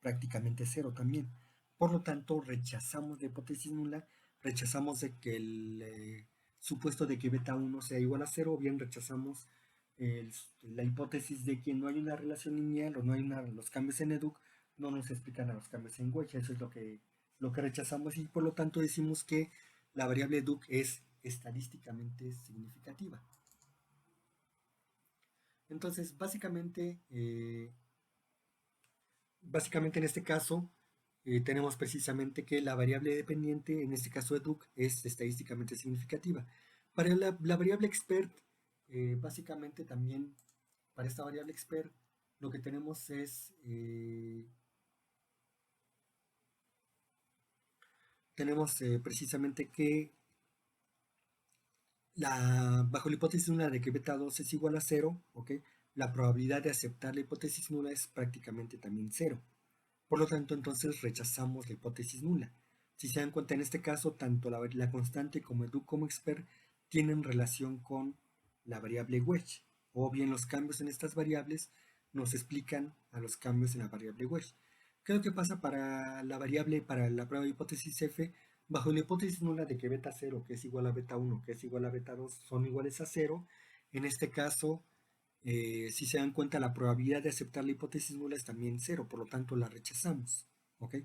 prácticamente 0 también. Por lo tanto, rechazamos la hipótesis nula, rechazamos de que el supuesto de que beta 1 sea igual a 0, o bien rechazamos la hipótesis de que no hay una relación lineal o no hay los cambios en educ no nos explican a los cambios en wedge. Eso es lo que rechazamos, y por lo tanto decimos que la variable educ es estadísticamente significativa. Entonces, básicamente en este caso, tenemos precisamente que la variable dependiente, en este caso educ, es estadísticamente significativa. Para la variable expert, básicamente también, para esta variable expert, lo que tenemos es, precisamente que bajo la hipótesis nula de que beta 2 es igual a 0, ¿ok? La probabilidad de aceptar la hipótesis nula es prácticamente también 0. Por lo tanto, entonces rechazamos la hipótesis nula. Si se dan cuenta, en este caso, tanto la constante como educ como expert tienen relación con la variable wedge, o bien los cambios en estas variables nos explican a los cambios en la variable wedge. ¿Qué es lo que pasa para la prueba de hipótesis F? Bajo la hipótesis nula de que beta 0, que es igual a beta 1, que es igual a beta 2, son iguales a 0, en este caso, si se dan cuenta, la probabilidad de aceptar la hipótesis nula es también 0, por lo tanto la rechazamos. ¿Ok?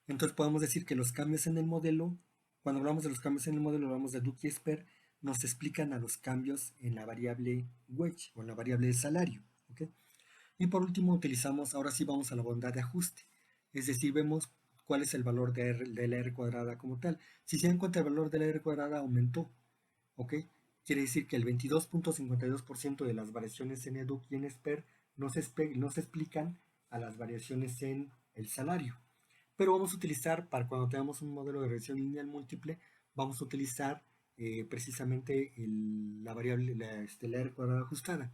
Entonces podemos decir que los cambios en el modelo, cuando hablamos de los cambios en el modelo, hablamos de Duke y Esper, nos explican a los cambios en la variable wage o en la variable de salario. ¿Ok? Y por último utilizamos, ahora sí vamos a la bondad de ajuste, es decir, vemos cuál es el valor de la R cuadrada como tal. Si se dan cuenta, el valor de la R cuadrada aumentó, ¿ok? Quiere decir que el 22.52% de las variaciones en educ y en esper no se explican a las variaciones en el salario. Pero vamos a utilizar, para cuando tengamos un modelo de regresión lineal múltiple, vamos a utilizar precisamente la variable, la R cuadrada ajustada.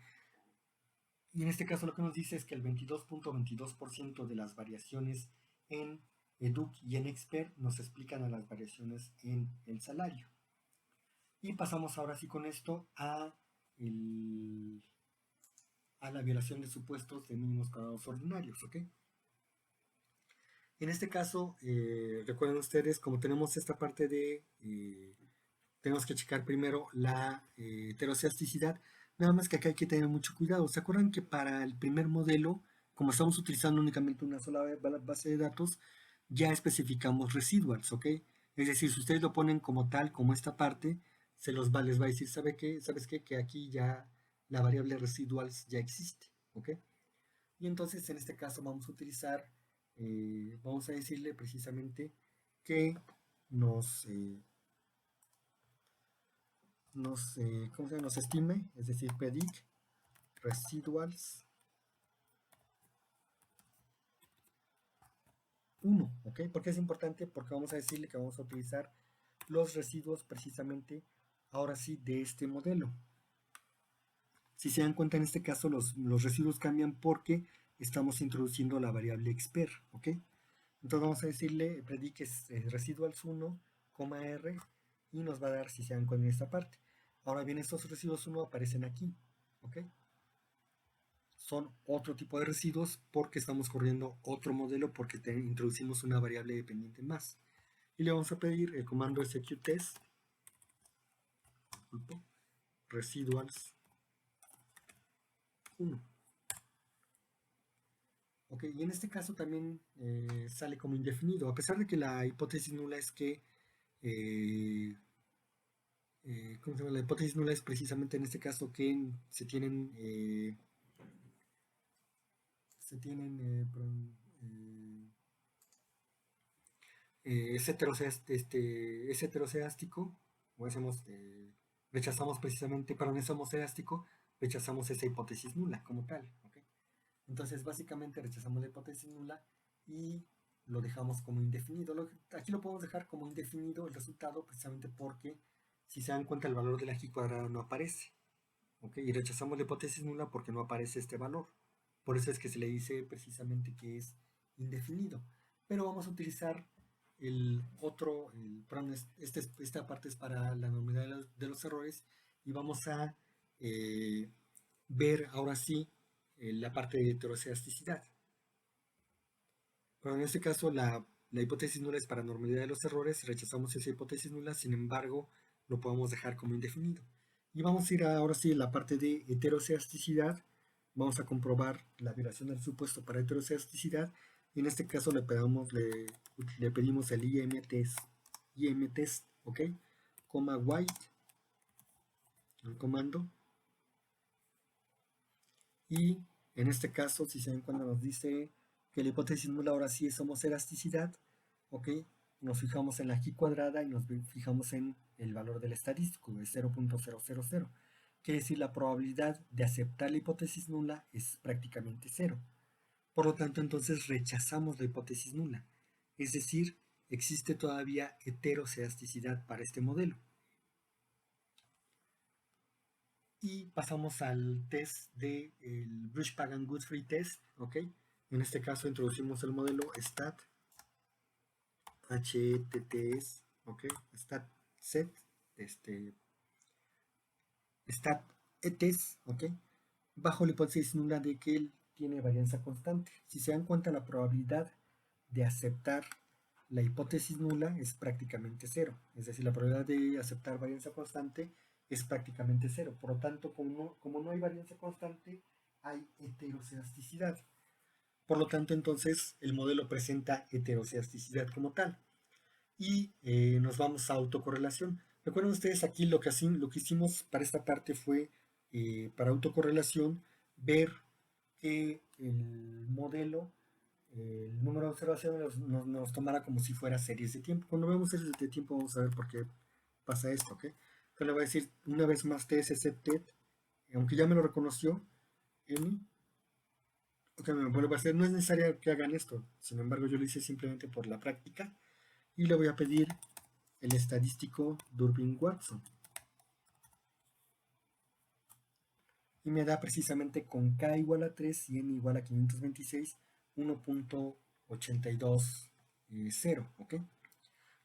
Y en este caso lo que nos dice es que el 22.22% de las variaciones en EDUC y en Expert nos explican a las variaciones en el salario. Y pasamos ahora sí con esto a la violación de supuestos de mínimos cuadrados ordinarios, ¿ok? En este caso, recuerden ustedes, como tenemos esta parte de, tenemos que checar primero la heteroceasticidad, nada más que acá hay que tener mucho cuidado. ¿Se acuerdan que para el primer modelo, como estamos utilizando únicamente una sola base de datos, ya especificamos residuals, ¿ok? Es decir, si ustedes lo ponen como tal, como esta parte, les va a decir, ¿sabes qué? Que aquí ya la variable residuals ya existe, ¿ok? Y entonces en este caso vamos a utilizar, vamos a decirle precisamente que nos, ¿cómo se llama? Nos estime, es decir, predict residuals 1, ¿ok? ¿Por qué es importante? Porque vamos a decirle que vamos a utilizar los residuos precisamente, ahora sí, de este modelo. Si se dan cuenta, en este caso los residuos cambian porque estamos introduciendo la variable expert, ¿ok? Entonces vamos a decirle predict residuals 1, R, y nos va a dar, si se dan cuenta, en esta parte. Ahora bien, estos residuos 1 aparecen aquí, ¿ok? Son otro tipo de residuos porque estamos corriendo otro modelo porque introducimos una variable dependiente más. Y le vamos a pedir el comando executest residuals 1. Ok, y en este caso también sale como indefinido, a pesar de que la hipótesis nula es que ¿cómo se llama? La hipótesis nula es precisamente en este caso que se tienen perdón, es heteroceástico, o decimos, rechazamos precisamente, perdón, es homoceástico, rechazamos esa hipótesis nula como tal, ¿ok? Entonces básicamente rechazamos la hipótesis nula y lo dejamos como indefinido. Aquí lo podemos dejar como indefinido el resultado precisamente porque si se dan cuenta el valor de la G cuadrada no aparece, ¿ok? Y rechazamos la hipótesis nula porque no aparece este valor. Por eso es que se le dice precisamente que es indefinido. Pero vamos a utilizar el otro, perdón, esta parte es para la normalidad de los errores y vamos a ver ahora sí la parte de heteroceasticidad. Pero en este caso la hipótesis nula es para normalidad de los errores, rechazamos esa hipótesis nula, sin embargo lo podemos dejar como indefinido. Y vamos a ir ahora sí a la parte de heteroceasticidad, vamos a comprobar la violación del supuesto para heteroceasticidad, y en este caso le pedimos el IMTest, ¿ok? Coma white, el comando, y en este caso, si se ven cuando nos dice que la hipótesis nula ahora sí es homoceasticidad, ¿ok? Nos fijamos en la G cuadrada y nos fijamos en el valor del estadístico, es 0.000. Quiere decir, la probabilidad de aceptar la hipótesis nula es prácticamente cero. Por lo tanto, entonces rechazamos la hipótesis nula. Es decir, existe todavía heteroceasticidad para este modelo. Y pasamos al test del Bruch-Pagan-Godfrey test, ¿ok? En este caso introducimos el modelo STAT, HTTS, ¿ok? STAT set, STAT ETS, ¿ok? Bajo la hipótesis nula de que él tiene varianza constante. Si se dan cuenta, la probabilidad de aceptar la hipótesis nula es prácticamente cero. Es decir, la probabilidad de aceptar varianza constante es prácticamente cero. Por lo tanto, como no hay varianza constante, hay heteroceasticidad. Por lo tanto, entonces, el modelo presenta heteroceasticidad como tal. Y nos vamos a autocorrelación. Recuerden ustedes aquí lo que hicimos para esta parte fue, para autocorrelación, ver que el modelo, el número de observaciones nos tomara como si fuera series de tiempo. Cuando vemos series de tiempo vamos a ver por qué pasa esto, ¿ok? Entonces le voy a decir una vez más TSZTED, aunque ya me lo reconoció, M, ok, me vuelvo a hacer, no es necesario que hagan esto, sin embargo yo lo hice simplemente por la práctica, y le voy a pedir el estadístico Durbin-Watson. Y me da precisamente con K igual a 3 y N igual a 526, 1.820, ¿ok?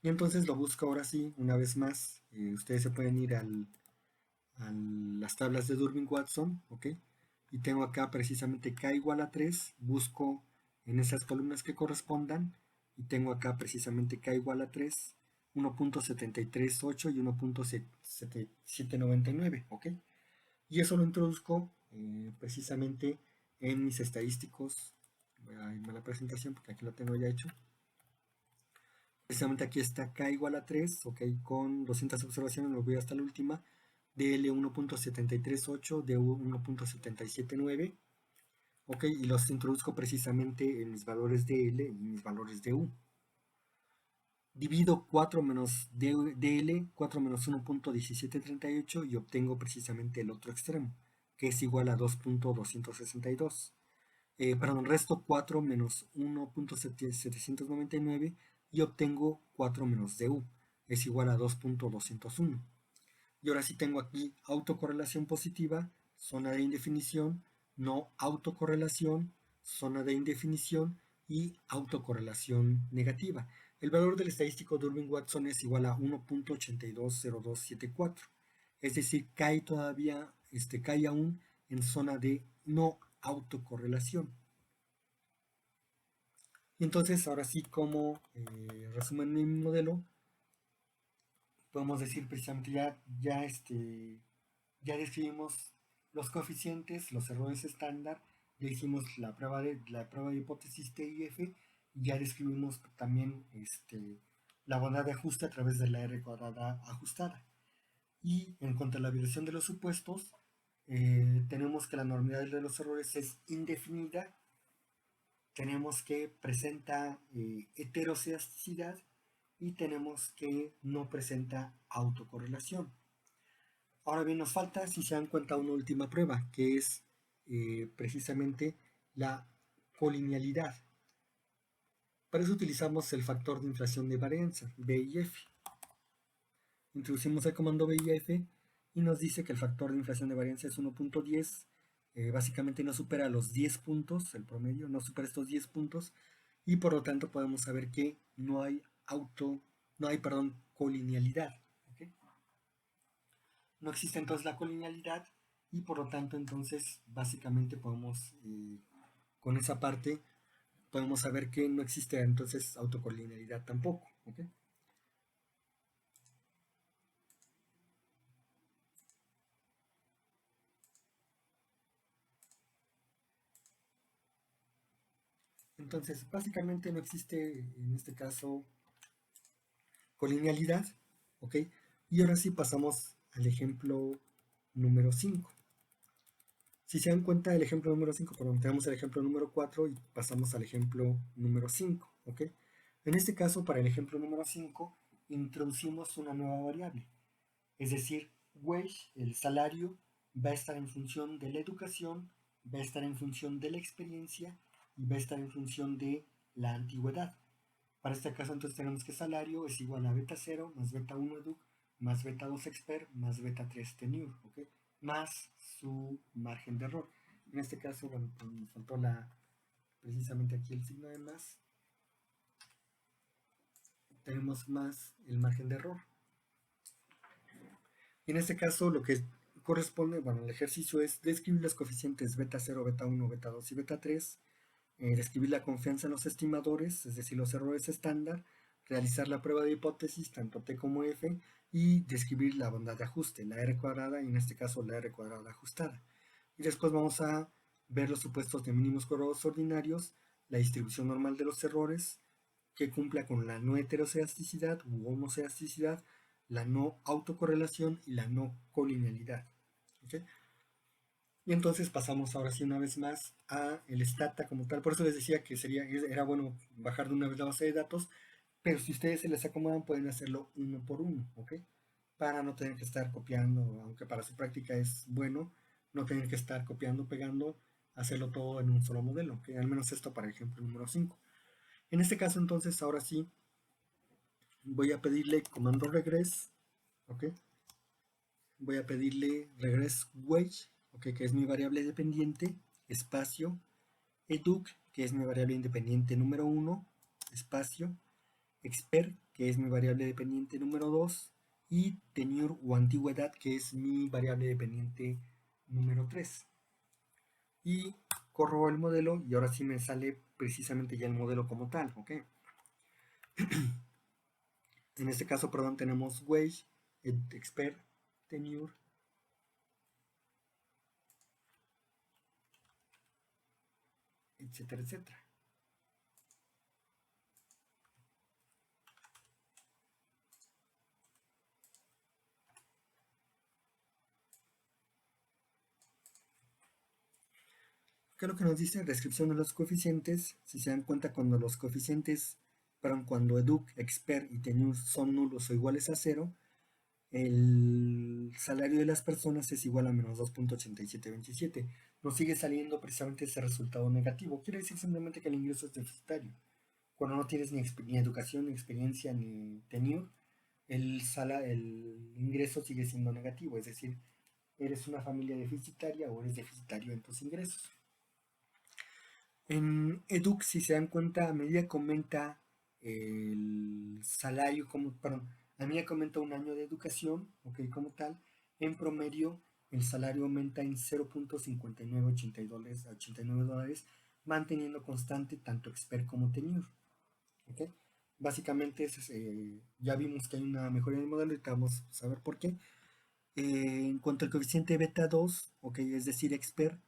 Y entonces lo busco ahora sí, una vez más. Ustedes se pueden ir a las tablas de Durbin-Watson, ¿ok? Y tengo acá precisamente K igual a 3, busco en esas columnas que correspondan, y tengo acá precisamente K igual a 3, 1.738 y 1.799, ¿ok? Y eso lo introduzco precisamente en mis estadísticos. Voy a irme a la presentación porque aquí lo tengo ya hecho. Precisamente aquí está K igual a 3, ok, con 200 observaciones, me voy hasta la última, DL 1.738, DU 1.779, ok, y los introduzco precisamente en mis valores DL y mis valores DU. Divido 4 menos DL, 4 menos 1.1738 y obtengo precisamente el otro extremo, que es igual a 2.262. Perdón, resto 4 menos 1.799 y obtengo 4 menos DU, es igual a 2.201. Y ahora sí tengo aquí autocorrelación positiva, zona de indefinición, no autocorrelación, zona de indefinición y autocorrelación negativa. El valor del estadístico Durbin-Watson es igual a 1.820274. Es decir, cae todavía, cae aún en zona de no autocorrelación. Y entonces, ahora sí, como resumen mi modelo, podemos decir precisamente ya describimos los coeficientes, los errores estándar, ya hicimos la prueba de hipótesis T y F, y ya describimos también la bondad de ajuste a través de la R cuadrada ajustada. Y en cuanto a la violación de los supuestos, tenemos que la normalidad de los errores es indefinida, tenemos que presenta heterocedasticidad y tenemos que no presenta autocorrelación. Ahora bien, nos falta, si se dan cuenta, una última prueba, que es precisamente la colinealidad. Para eso utilizamos el factor de inflación de varianza, B y F. Introducimos el comando B y F y nos dice que el factor de inflación de varianza es 1.10, básicamente no supera los 10 puntos, el promedio no supera estos 10 puntos, y por lo tanto podemos saber que no hay colinealidad. ¿Okay? No existe entonces la colinealidad y por lo tanto entonces básicamente podemos, con esa parte, podemos saber que no existe entonces autocolinealidad tampoco. ¿Okay? Entonces básicamente no existe en este caso colinealidad. ¿Ok? Y ahora sí pasamos al ejemplo número 5. Si se dan cuenta del ejemplo número 5, perdón, tenemos el ejemplo número 4 y pasamos al ejemplo número 5, ¿ok? En este caso, para el ejemplo número 5, introducimos una nueva variable, es decir, wage, el salario, va a estar en función de la educación, va a estar en función de la experiencia y va a estar en función de la antigüedad. Para este caso, entonces tenemos que salario es igual a beta 0 más beta 1 educ más beta 2 expert más beta 3 tenure, ¿ok? Más su margen de error. En este caso, bueno, pues nos faltó precisamente aquí el signo de más. Tenemos más el margen de error. Y en este caso, lo que corresponde, bueno, el ejercicio es describir los coeficientes beta 0, beta 1, beta 2 y beta 3, describir la confianza en los estimadores, es decir, los errores estándar, realizar la prueba de hipótesis, tanto T como F, y describir la bondad de ajuste, la R cuadrada, y en este caso la R cuadrada ajustada. Y después vamos a ver los supuestos de mínimos cuadrados ordinarios, la distribución normal de los errores, que cumpla con la no heterocedasticidad u homocedasticidad, la no autocorrelación y la no colinealidad. ¿Okay? Y entonces pasamos ahora sí una vez más a el stata como tal. Por eso les decía que era bueno bajar de una vez la base de datos, pero si ustedes se les acomodan pueden hacerlo uno por uno, ¿ok? Para no tener que estar copiando, aunque para su práctica es bueno, no tener que estar copiando, pegando, hacerlo todo en un solo modelo, ¿ok? Al menos esto para el ejemplo número 5. En este caso entonces ahora sí voy a pedirle comando regress, ¿ok? Voy a pedirle regress wage, ¿ok? Que es mi variable dependiente, espacio, educ, que es mi variable independiente número 1, espacio, expert, que es mi variable dependiente número 2, y tenure o antigüedad, que es mi variable dependiente número 3. Y corro el modelo y ahora sí me sale precisamente ya el modelo como tal, ¿ok? En este caso, perdón, tenemos wage, expert, tenure, etcétera, etcétera. ¿Qué es lo que nos dice? Descripción de los coeficientes. Si se dan cuenta, cuando los coeficientes, perdón, cuando educ, expert y tenure son nulos o iguales a 0, el salario de las personas es igual a menos 2.8727. Nos sigue saliendo precisamente ese resultado negativo. Quiere decir simplemente que el ingreso es deficitario. Cuando no tienes ni educación, ni experiencia, ni tenure, el ingreso sigue siendo negativo. Es decir, eres una familia deficitaria o eres deficitario en tus ingresos. En Educ, si se dan cuenta, a medida que aumenta el salario, perdón, a medida que aumenta un año de educación, ok, como tal, en promedio el salario aumenta en 0.5982 dólares, manteniendo constante tanto expert como tenure, ok. Básicamente ya vimos que hay una mejoría en el modelo y vamos a saber por qué. En cuanto al coeficiente beta 2, ok, es decir, expert,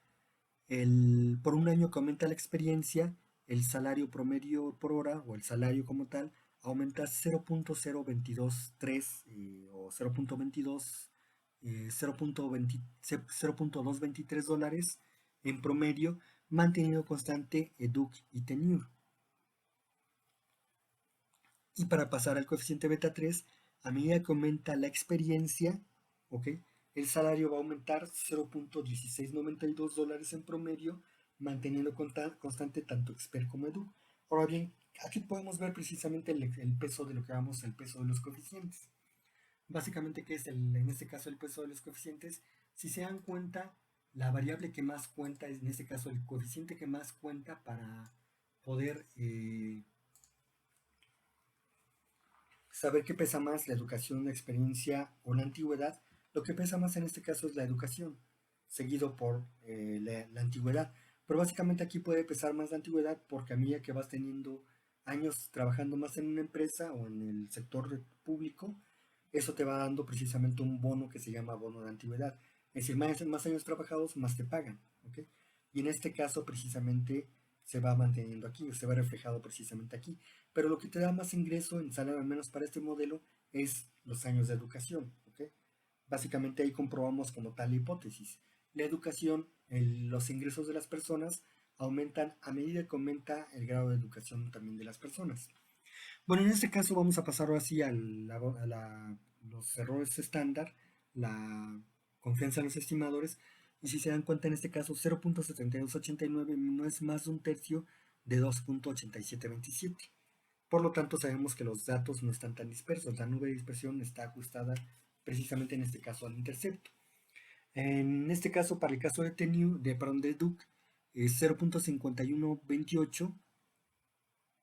por un año que aumenta la experiencia, el salario promedio por hora o el salario como tal aumenta 0.0223 o 0.22, 0.223 dólares en promedio, manteniendo constante EDUC y tenure. Y para pasar al coeficiente beta 3, a medida que aumenta la experiencia, ¿ok? El salario va a aumentar 0.1692 dólares en promedio, manteniendo constante tanto expert como edu. Ahora bien, aquí podemos ver precisamente el peso de lo que llamamos el peso de los coeficientes. Básicamente, ¿qué es en este caso el peso de los coeficientes? Si se dan cuenta, la variable que más cuenta es en este caso el coeficiente que más cuenta para poder saber qué pesa más, la educación, la experiencia o la antigüedad. Lo que pesa más en este caso es la educación, seguido por la antigüedad. Pero básicamente aquí puede pesar más la antigüedad porque a medida que vas teniendo años trabajando más en una empresa o en el sector público, eso te va dando precisamente un bono que se llama bono de antigüedad. Es decir, más años trabajados, más te pagan. ¿Ok? Y en este caso precisamente se va manteniendo aquí, o se va reflejado precisamente aquí. Pero lo que te da más ingreso en salario, al menos para este modelo, es los años de educación. ¿Ok? Básicamente ahí comprobamos como tal la hipótesis. La educación, los ingresos de las personas aumentan a medida que aumenta el grado de educación también de las personas. Bueno, en este caso vamos a pasar ahora sí los errores estándar, la confianza en los estimadores, y si se dan cuenta en este caso 0.7289 no es más de un tercio de 2.8727. Por lo tanto sabemos que los datos no están tan dispersos, la nube de dispersión está ajustada precisamente en este caso al intercepto. En este caso, para el caso de de Duke, es 0.5128.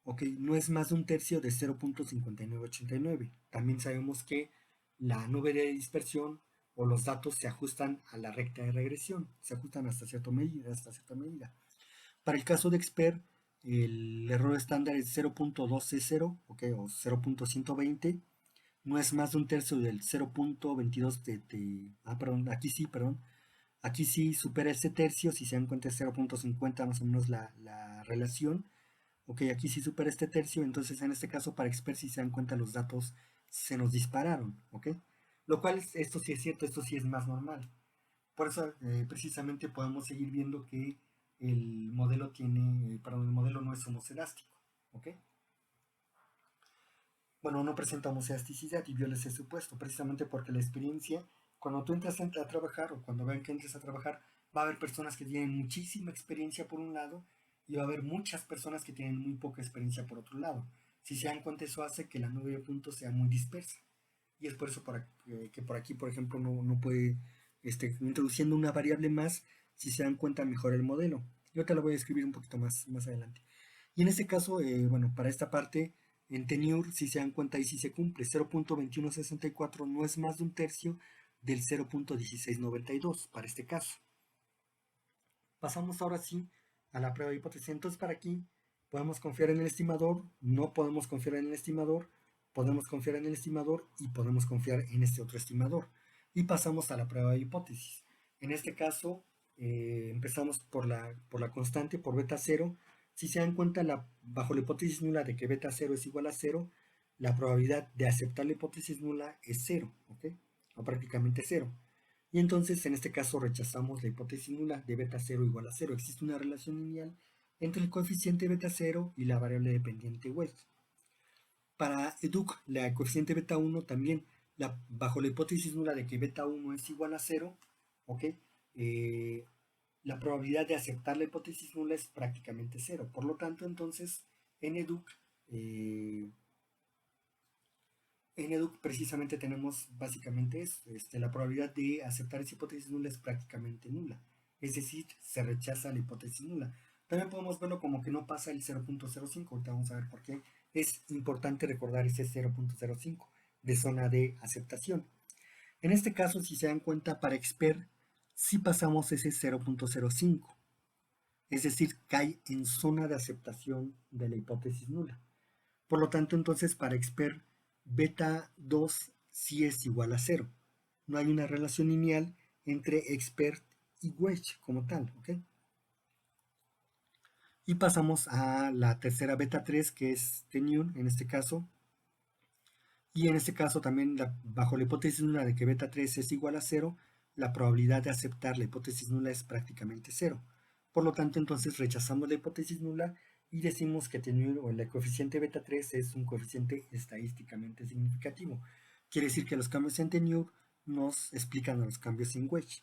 Ok, no es más de un tercio de 0.5989. También sabemos que la nube de dispersión o los datos se ajustan a la recta de regresión, se ajustan hasta cierta medida. Para el caso de Expert, el error estándar es 0.260, okay, o 0.120. No es más de un tercio del 0.22 perdón, perdón. Aquí sí supera ese tercio, si se dan cuenta es 0.50 más o menos la relación. Ok, aquí sí supera este tercio, entonces en este caso para Expert si se dan cuenta los datos se nos dispararon, ok. Lo cual, esto sí es cierto, esto sí es más normal. Por eso precisamente podemos seguir viendo que el modelo perdón, el modelo no es homocelástico, ok. Bueno, no presenta homocedasticidad y viola ese supuesto, precisamente porque la experiencia, cuando tú entras a trabajar o cuando vean que entres a trabajar, va a haber personas que tienen muchísima experiencia por un lado y va a haber muchas personas que tienen muy poca experiencia por otro lado. Si se dan cuenta, eso hace que la nube de puntos sea muy dispersa. Y es por eso que por aquí, por ejemplo, no puede, introduciendo una variable más, si se dan cuenta, mejora el modelo. Yo te lo voy a escribir un poquito más adelante. Y en este caso, bueno, para esta parte, en Tenure, si se dan cuenta, ahí sí se cumple. 0.2164 no es más de un tercio del 0.1692 para este caso. Pasamos ahora sí a la prueba de hipótesis. Entonces, para aquí, podemos confiar en el estimador, no podemos confiar en el estimador, podemos confiar en el estimador y podemos confiar en este otro estimador. Y pasamos a la prueba de hipótesis. En este caso, empezamos por la constante, por beta 0. Si se dan cuenta, bajo la hipótesis nula de que beta 0 es igual a 0, la probabilidad de aceptar la hipótesis nula es 0, ¿ok? O prácticamente 0. Y entonces, en este caso, rechazamos la hipótesis nula de beta 0 igual a 0. Existe una relación lineal entre el coeficiente beta 0 y la variable dependiente wedge. Para EDUC, la coeficiente beta 1 también, bajo la hipótesis nula de que beta 1 es igual a 0, ¿ok? La probabilidad de aceptar la hipótesis nula es prácticamente 0. Por lo tanto, entonces, en EDUC, precisamente tenemos básicamente eso, la probabilidad de aceptar esa hipótesis nula es prácticamente nula, es decir, se rechaza la hipótesis nula. También podemos verlo como que no pasa el 0.05, ahorita vamos a ver por qué. Es importante recordar ese 0.05 de zona de aceptación. En este caso, si se dan cuenta, para expert sí pasamos ese 0.05, es decir, cae en zona de aceptación de la hipótesis nula. Por lo tanto, entonces, para expert, beta 2 sí es igual a 0. No hay una relación lineal entre expert y wedge como tal, ¿ok? Y pasamos a la tercera beta 3, que es tenure en este caso. Y en este caso también, bajo la hipótesis nula de que beta 3 es igual a 0, la probabilidad de aceptar la hipótesis nula es prácticamente 0. Por lo tanto, entonces rechazamos la hipótesis nula y decimos que tenure o el coeficiente beta 3 es un coeficiente estadísticamente significativo. Quiere decir que los cambios en tenure nos explican a los cambios en wedge.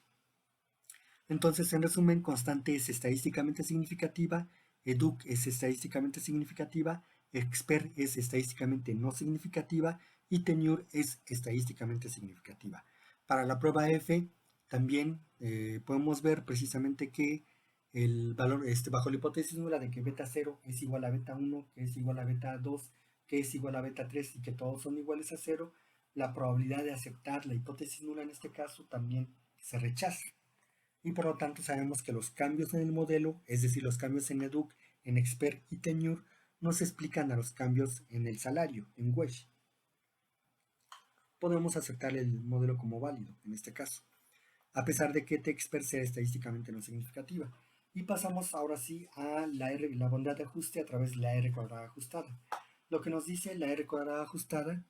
Entonces, en resumen, constante es estadísticamente significativa, EDUC es estadísticamente significativa, expert es estadísticamente no significativa y tenure es estadísticamente significativa. Para la prueba F también podemos ver precisamente que el valor bajo la hipótesis nula de que beta 0 es igual a beta 1, que es igual a beta 2, que es igual a beta 3 y que todos son iguales a 0, la probabilidad de aceptar la hipótesis nula en este caso también se rechaza. Y por lo tanto sabemos que los cambios en el modelo, es decir, los cambios en EDUC, en expert y tenure, no se explican a los cambios en el salario, en wedge. Podemos aceptar el modelo como válido en este caso, a pesar de que TExpert sea estadísticamente no significativa. Y pasamos ahora sí a la bondad de ajuste a través de la R cuadrada ajustada. Lo que nos dice la R cuadrada ajustada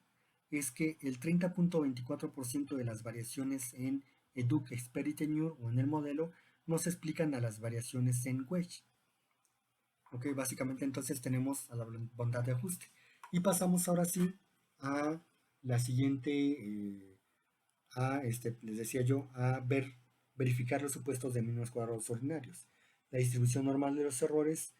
es que el 30.24% de las variaciones en EDUC, expert y tenure o en el modelo no se explican a las variaciones en wedge. Ok, básicamente entonces tenemos a la bondad de ajuste. Y pasamos ahora sí a la siguiente, les decía yo, a verificar los supuestos de mínimos cuadrados ordinarios. La distribución normal de los errores,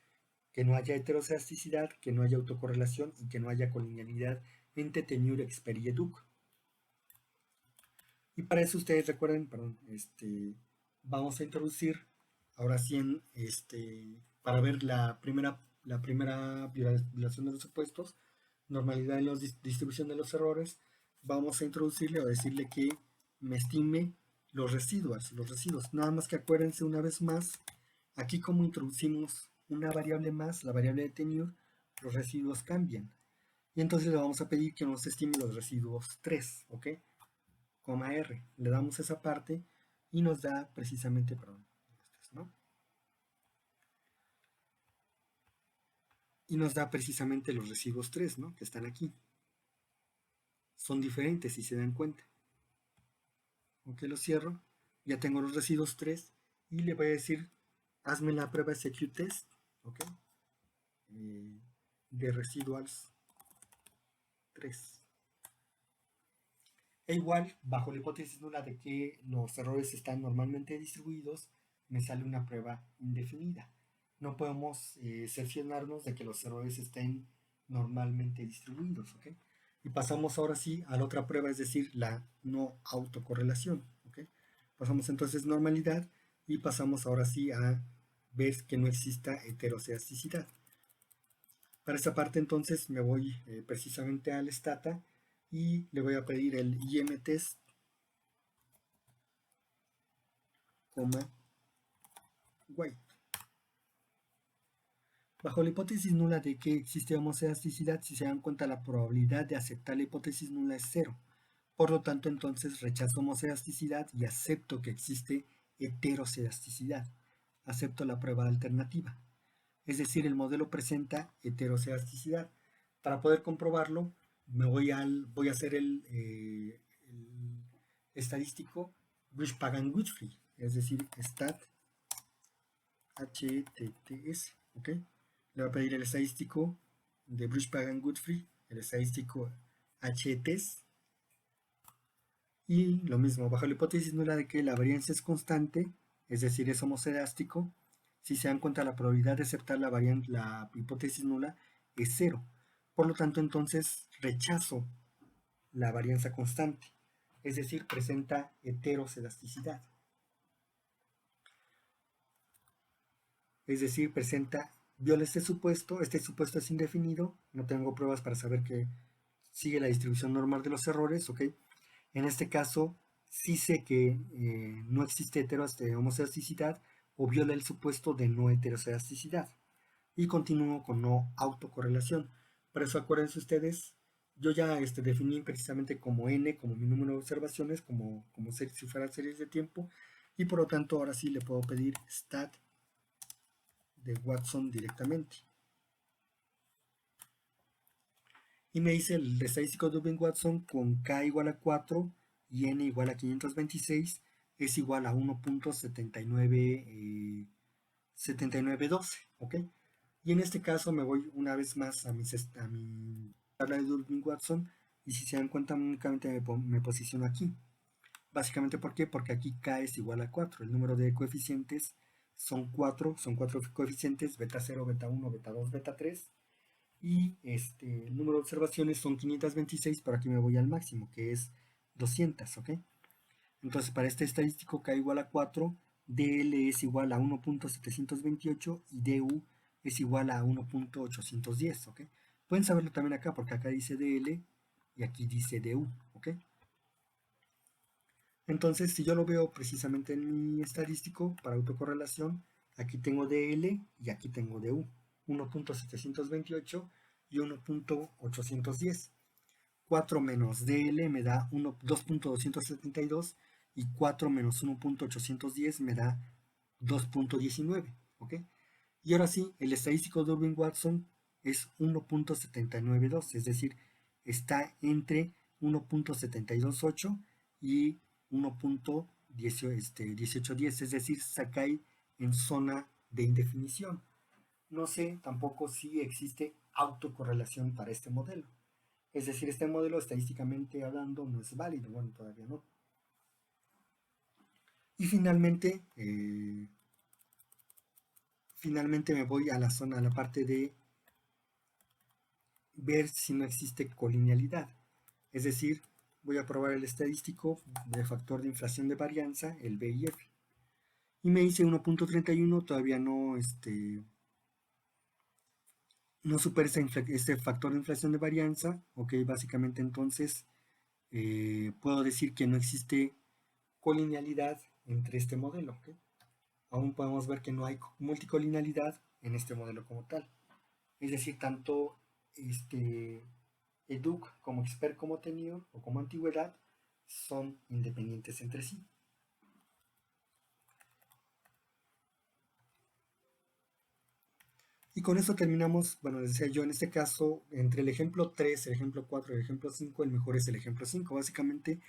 que no haya heterocedasticidad, que no haya autocorrelación y que no haya colinealidad entre tenure, expert y EDUC. Y para eso ustedes recuerden, perdón, vamos a introducir ahora sí para ver la primera violación de los supuestos, normalidad en la distribución de los errores, vamos a introducirle o decirle que me estime los residuos. Nada más que acuérdense una vez más, aquí como introducimos una variable más, la variable de tenure, los residuos cambian. Y entonces le vamos a pedir que nos estime los residuos 3, ¿ok? R. Le damos esa parte y nos da precisamente, perdón, ¿no? Y nos da precisamente los residuos 3, ¿no? Que están aquí. Son diferentes si se dan cuenta. Ok, lo cierro. Ya tengo los residuos 3 y le voy a decir, hazme la prueba execute-test, ¿ok? De residuals 3. E igual, bajo la hipótesis nula de que los errores están normalmente distribuidos, me sale una prueba indefinida. No podemos cerciorarnos de que los errores estén normalmente distribuidos, ¿ok? Y pasamos ahora sí a la otra prueba, es decir, la no autocorrelación, ¿ok? Pasamos entonces normalidad y pasamos ahora sí a ver que no exista heterocedasticidad. Para esta parte entonces me voy precisamente al stata y le voy a pedir el imtest, white. Bajo la hipótesis nula de que existe homocedasticidad, si se dan cuenta, la probabilidad de aceptar la hipótesis nula es cero. Por lo tanto, entonces rechazo homocedasticidad y acepto que existe heterocedasticidad. Acepto la prueba alternativa. Es decir, el modelo presenta heterocedasticidad. Para poder comprobarlo, voy a hacer el estadístico Bush-Pagan-Godfrey, es decir, stat HTTS, ¿ok? Le voy a pedir el estadístico de Bush-Pagan-Godfrey, el estadístico HTS, y lo mismo, bajo la hipótesis nula de que la varianza es constante, es decir, es homocedástico, si se dan cuenta la probabilidad de aceptar la hipótesis nula es cero. Por lo tanto, entonces rechazo la varianza constante, es decir, presenta heterocedasticidad. Es decir, viola este supuesto es indefinido, no tengo pruebas para saber que sigue la distribución normal de los errores, ¿ok? En este caso, sí sé que no existe homocedasticidad o viola el supuesto de no heterocedasticidad. Y continúo con no autocorrelación. Por eso acuérdense ustedes, yo ya definí precisamente como n, como mi número de observaciones, como si fueran series de tiempo, y por lo tanto ahora sí le puedo pedir stat de Watson directamente. Y me dice el estadístico de Dublin-Watson con k igual a 4 y n igual a 526 es igual a 1.7912, ¿ok? Y en este caso me voy una vez más a mi tabla de Dublin-Watson y si se dan cuenta únicamente me posiciono aquí. Básicamente, ¿por qué? Porque aquí k es igual a 4. El número de coeficientes son 4 coeficientes, beta 0, beta 1, beta 2, beta 3. Y el número de observaciones son 526, pero aquí me voy al máximo, que es 200, ¿ok? Entonces, para este estadístico k igual a 4, dl es igual a 1.728 y du es igual a 1.810, ¿ok? Pueden saberlo también acá, porque acá dice dl y aquí dice du, ¿ok? Entonces, si yo lo veo precisamente en mi estadístico para autocorrelación, aquí tengo dl y aquí tengo du, 1.728 y 1.810. 4 menos dl me da 2.272 y 4 menos 1.810 me da 2.19, ¿ok? Y ahora sí, el estadístico de Durbin-Watson es 1.792, es decir, está entre 1.728 y 1.1810, es decir, se cae en zona de indefinición. No sé tampoco si existe autocorrelación para este modelo. Es decir, este modelo estadísticamente hablando no es válido, bueno, todavía no. Y finalmente me voy a a la parte de ver si no existe colinealidad. Es decir, voy a probar el estadístico de factor de inflación de varianza, el B y F. Y me dice 1.31, todavía no supera este factor de inflación de varianza. Ok, básicamente entonces puedo decir que no existe colinealidad entre este modelo. ¿Okay? Aún podemos ver que no hay multicolinealidad en este modelo como tal. Es decir, tanto EDUC como expert como tenure o como antigüedad son independientes entre sí. Y con eso terminamos, bueno, les decía yo, en este caso, entre el ejemplo 3, el ejemplo 4 y el ejemplo 5, el mejor es el ejemplo 5. Básicamente,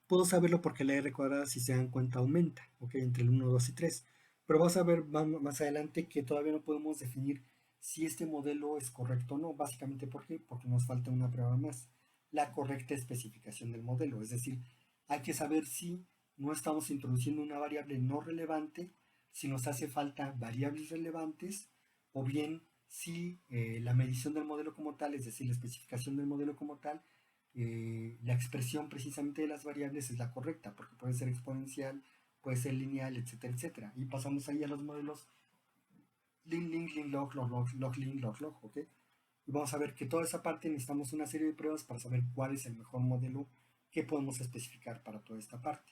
puedo saberlo porque la R cuadrada, si se dan cuenta, aumenta, ¿ok? Entre el 1, 2 y 3. Pero vamos a ver más adelante que todavía no podemos definir si este modelo es correcto o no. Básicamente, ¿por qué? Porque nos falta una prueba más, la correcta especificación del modelo. Es decir, hay que saber si no estamos introduciendo una variable no relevante, si nos hace falta variables relevantes, o bien si la medición del modelo como tal, es decir, la especificación del modelo como tal, la expresión precisamente de las variables es la correcta, porque puede ser exponencial, puede ser lineal, etcétera, etcétera. Y pasamos ahí a los modelos lin, lin, lin, log, log, log, log, lin, log, log, ¿ok? Y vamos a ver que toda esa parte necesitamos una serie de pruebas para saber cuál es el mejor modelo que podemos especificar para toda esta parte.